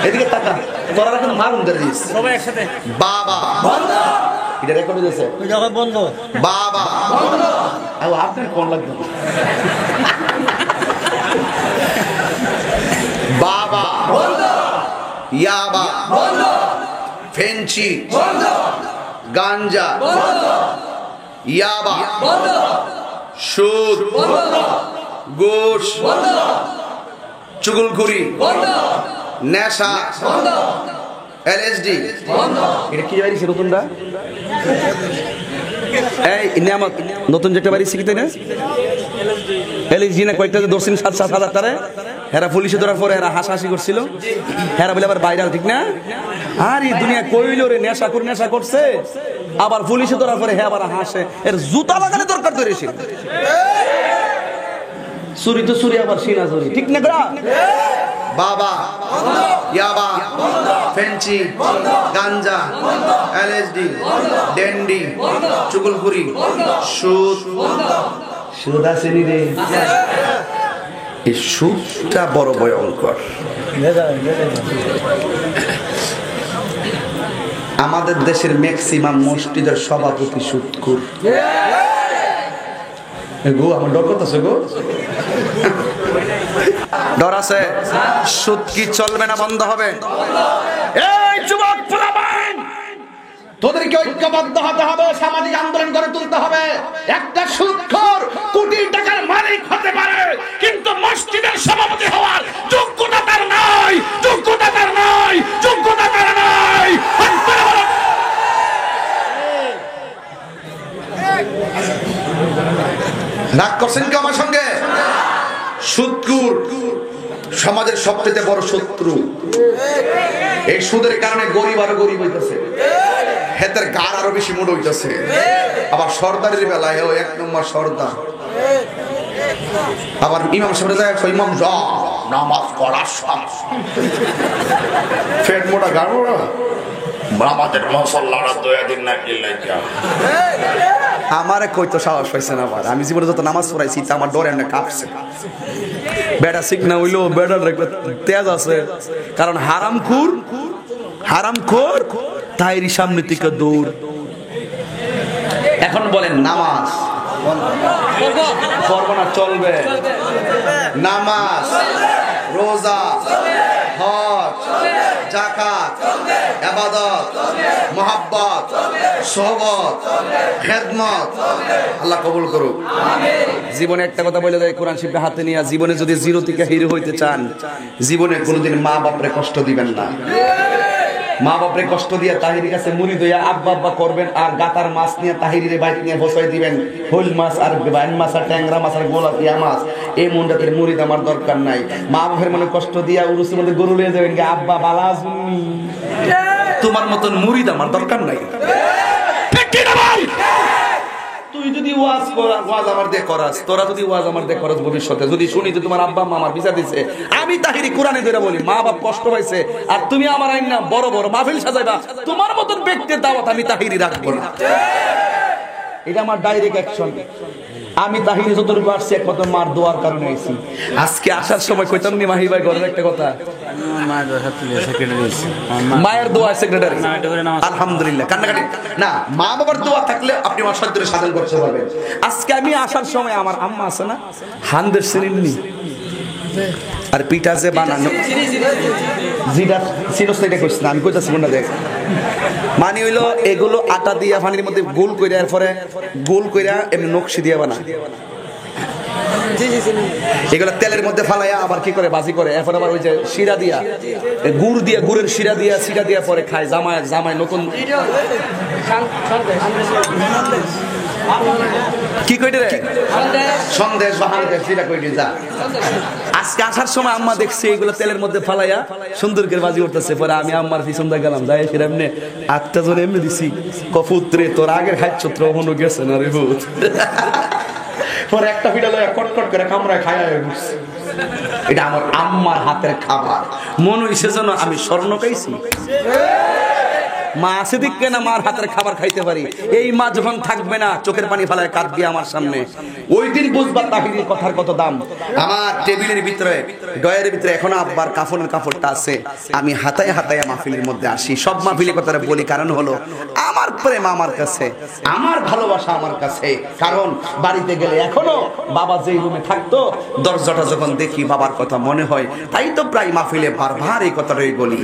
এদিকে তাকা, তোরা কিন্তু মারুন দিস সবাই একসাথে। বাবা এটা রেকর্ড হয়েছে বন্ধ। বাবা আপনার কোন লাগবে? বাবা ইয়াবা ফেন্সি গাঞ্জা ইয়াবা সুদ ঘুষ চুগলখড়ি নেশা এলএসডি। এটা কি বাড়ি নতুনটা? এই নিয়ামত নতুন যেটা বাড়ি শিখিতে না এলএসডি না কয়েকটা দর্শন 7,000 টারে হেরা পুলিশে ধরার পরে হেরা হাসাহাসি করছিল, হেরা বলে আবার ভাইরাল, ঠিক না? আর এই দুনিয়া কইল রে নেশা করছে, আবার পুলিশে ধরার পরে হে আবার হাসে। এর জুতা লাগালে দরকার ধরেছিল। চুরি তো চুরি আবার সিনা চুরি, ঠিক না? বাবা ইয়াবা ফেন্সি গাঞ্জা এলএসডি ডেন্ডি চুগলখড়ি সুদ আছে নি রে। এই সুদটা বড় ভয়ঙ্কর। আমাদের দেশের ম্যাক্সিমাম মসজিদের সভাপতি সুদখোর। গো আমার ডর করতেছে গো, ডর আছে। সুদ কি চলবে না বন্ধ হবে? এই যুবক পোলাপান তোদেরকে ঐক্যবদ্ধ হতে হবে, সামাজিক আন্দোলন গড়ে তুলতে হবে। একটা সুদখোর কোটি টাকার মালিক হতে পারে কিন্তু মসজিদের সভাপতি হওয়ার যোগ্যতা তার নাই, যোগ্যতা তার নাই, যোগ্যতা তার নাই। রাগ করছেন কি আমার সঙ্গে? সুদখোর সমাজের সবচেয়ে বড় শত্রু। এই সুদের কারণে গরিব আরো গরিব হইতেছে, হেতের গার আরো বেশি মোড় হইতেছে। আবার সর্দারের বেলায় এক নম্বর সর্দার, আবার ইমাম সাহেব যায় ইমাম নামাজ পড়ার ফেট মোটা গার মোড়া আমাদের মুসল্লারা দয়া দিন না কি লাগা। আমারে কইতো সাহস পাইছে না। আবার আমি জীবনে যত নামাজ পড়াইছি তা আমার ডরে এমনি কাঁপছে। বেটা শিখ না হইলো বেটার তেজ আছে, কারণ হারামখোর তাইরি সামনে থেকে দৌড়। এখন বলেন নামাজ করবো না, চলবে। নামাজ, রোজা, হজ, যাকাত, ইবাদত, মুহাব্বত, সোহবত, খেদমত আল্লাহ কবুল করুক। জীবনে একটা কথা বলে দেয় কোরআন শরীফে হাতে নিয়ে, জীবনে যদি জিরো থেকে হিরো হইতে চান, জীবনে কোনোদিন মা বাপরে কষ্ট দিবেন না। মা বাপরে কষ্ট দিয়ে তাহিরির কাছে মুড়ি দইয়া আব্বা আব্বা করবেন, আর গাতার মাছ নিয়ে তাহিরির বাইক নিয়ে বসাই দিবেন। হইল মাছ আর বাইন মাছ আর ট্যাংরা মাছ আর গোলাপিয়া মাছ, এই মনটাতে মুড়ি আমার দরকার নাই। মা বাপের মনে কষ্ট দিয়া উরুসের মধ্যে গরু লিয়ে যাবেন, আব্বা বালা তোমার মতন মুড়ি আমার দরকার নাই। তুই যদি ওয়াজ আমার দিয়ে করাস, তোরা যদি ওয়াজ আমার দিয়ে করাস, ভবিষ্যতে যদি শুনি যে তোমার আব্বা মা আমার বিচার দিছে, আমি তাহিরি কোরআনে ধরে বলি মা বাপ কষ্ট পাইছে, আর তুমি আমার আইন না বড় বড় মাহফিল সাজাইবা, তোমার মতন ব্যক্তির দাওয়াত আমি তাহিরি রাখবো না। এটা আমার ডাইরেক্ট অ্যাকশন। আমি তাহিরি যতটুকু আসছি একমাত্র মার দোয়ার কারণে আইছি। আজকে আসার সময় কইতাম নি মাহি ভাই ঘরের একটা কথা, মায়ের দোয়া সেক্রেটারি, আলহামদুলিল্লাহ। কান্নাকাটি না, মা বাবার দোয়া থাকলে আপনি আমার সত্যের সাধন করতে পারবেন। আজকে আমি আসার সময় আমার আম্মা আছে না, হান্দের সিরিনি আর পিঠা যে বানানো, যেটা সিরোস্তাইটা করছি না, আমি কইতাছি কোনটা দেখ, মানে হইলো এগুলো আটা দিয়া পানির মধ্যে গোল কইরা, এরপরে গোল কইরা এমনি নকশি দিয়া বানা, এগুলো তেলের মধ্যে ফালাইয়া আবার কি করে বাজি করে, এরপর আবার ওই যে শিরা দিয়া গুড় দিয়া, গুড়ের শিরা দিয়া শিরা দিয়া পরে খায় জামাই জামাই নতুন কি কইতে রে সন্দেশ বাহারে সেটা কইতে যা। আজকে আসার সময় আম্মা দেখছে এগুলো তেলের মধ্যে ফালাইয়া সুন্দর করে বাজি করতেছে, পরে আমি আম্মার পিছন দিয়ে গেলাম, যাই ফিরে এমনি আটটা জন এমনি দিছি, কপুত্রে তোর আগের খাচ্ছত্র হনো গেছে না রে ভূত। পরে একটা পিঠা লয়া কটকট করে কামড়ায় খাইয়া বসছে। এটা আমার আম্মার হাতের খাবার, মনে হইছে যেন আমি স্বর্ণ খাইছি। মা আছে দিকে না মার হাতের খাবার খাইতে পারি। এই মা যখন থাকবে না, চোখের পানি ফেলায় কাঁদবি আমার সামনে, ওই দিন বুঝবা তাহিরির কথার কত দাম। আমার টেবিলের ভিতরে ডয়ের ভিতরে এখনো আব্বার কাফনের কাপড়টা আছে, আমি হাতায় হাতায় মাহফিলের মধ্যে আসি, সব মাহফিলের কথা বলি, কারণ হলো আমার প্রেম আমার কাছে, আমার ভালোবাসা আমার কাছে। কারণ বাড়িতে গেলে এখনো বাবা যেই রুমে থাকতো, দরজাটা যখন দেখি বাবার কথা মনে হয়, তাই তো প্রায় মাহফিলে বারবার এই কথাটাই বলি।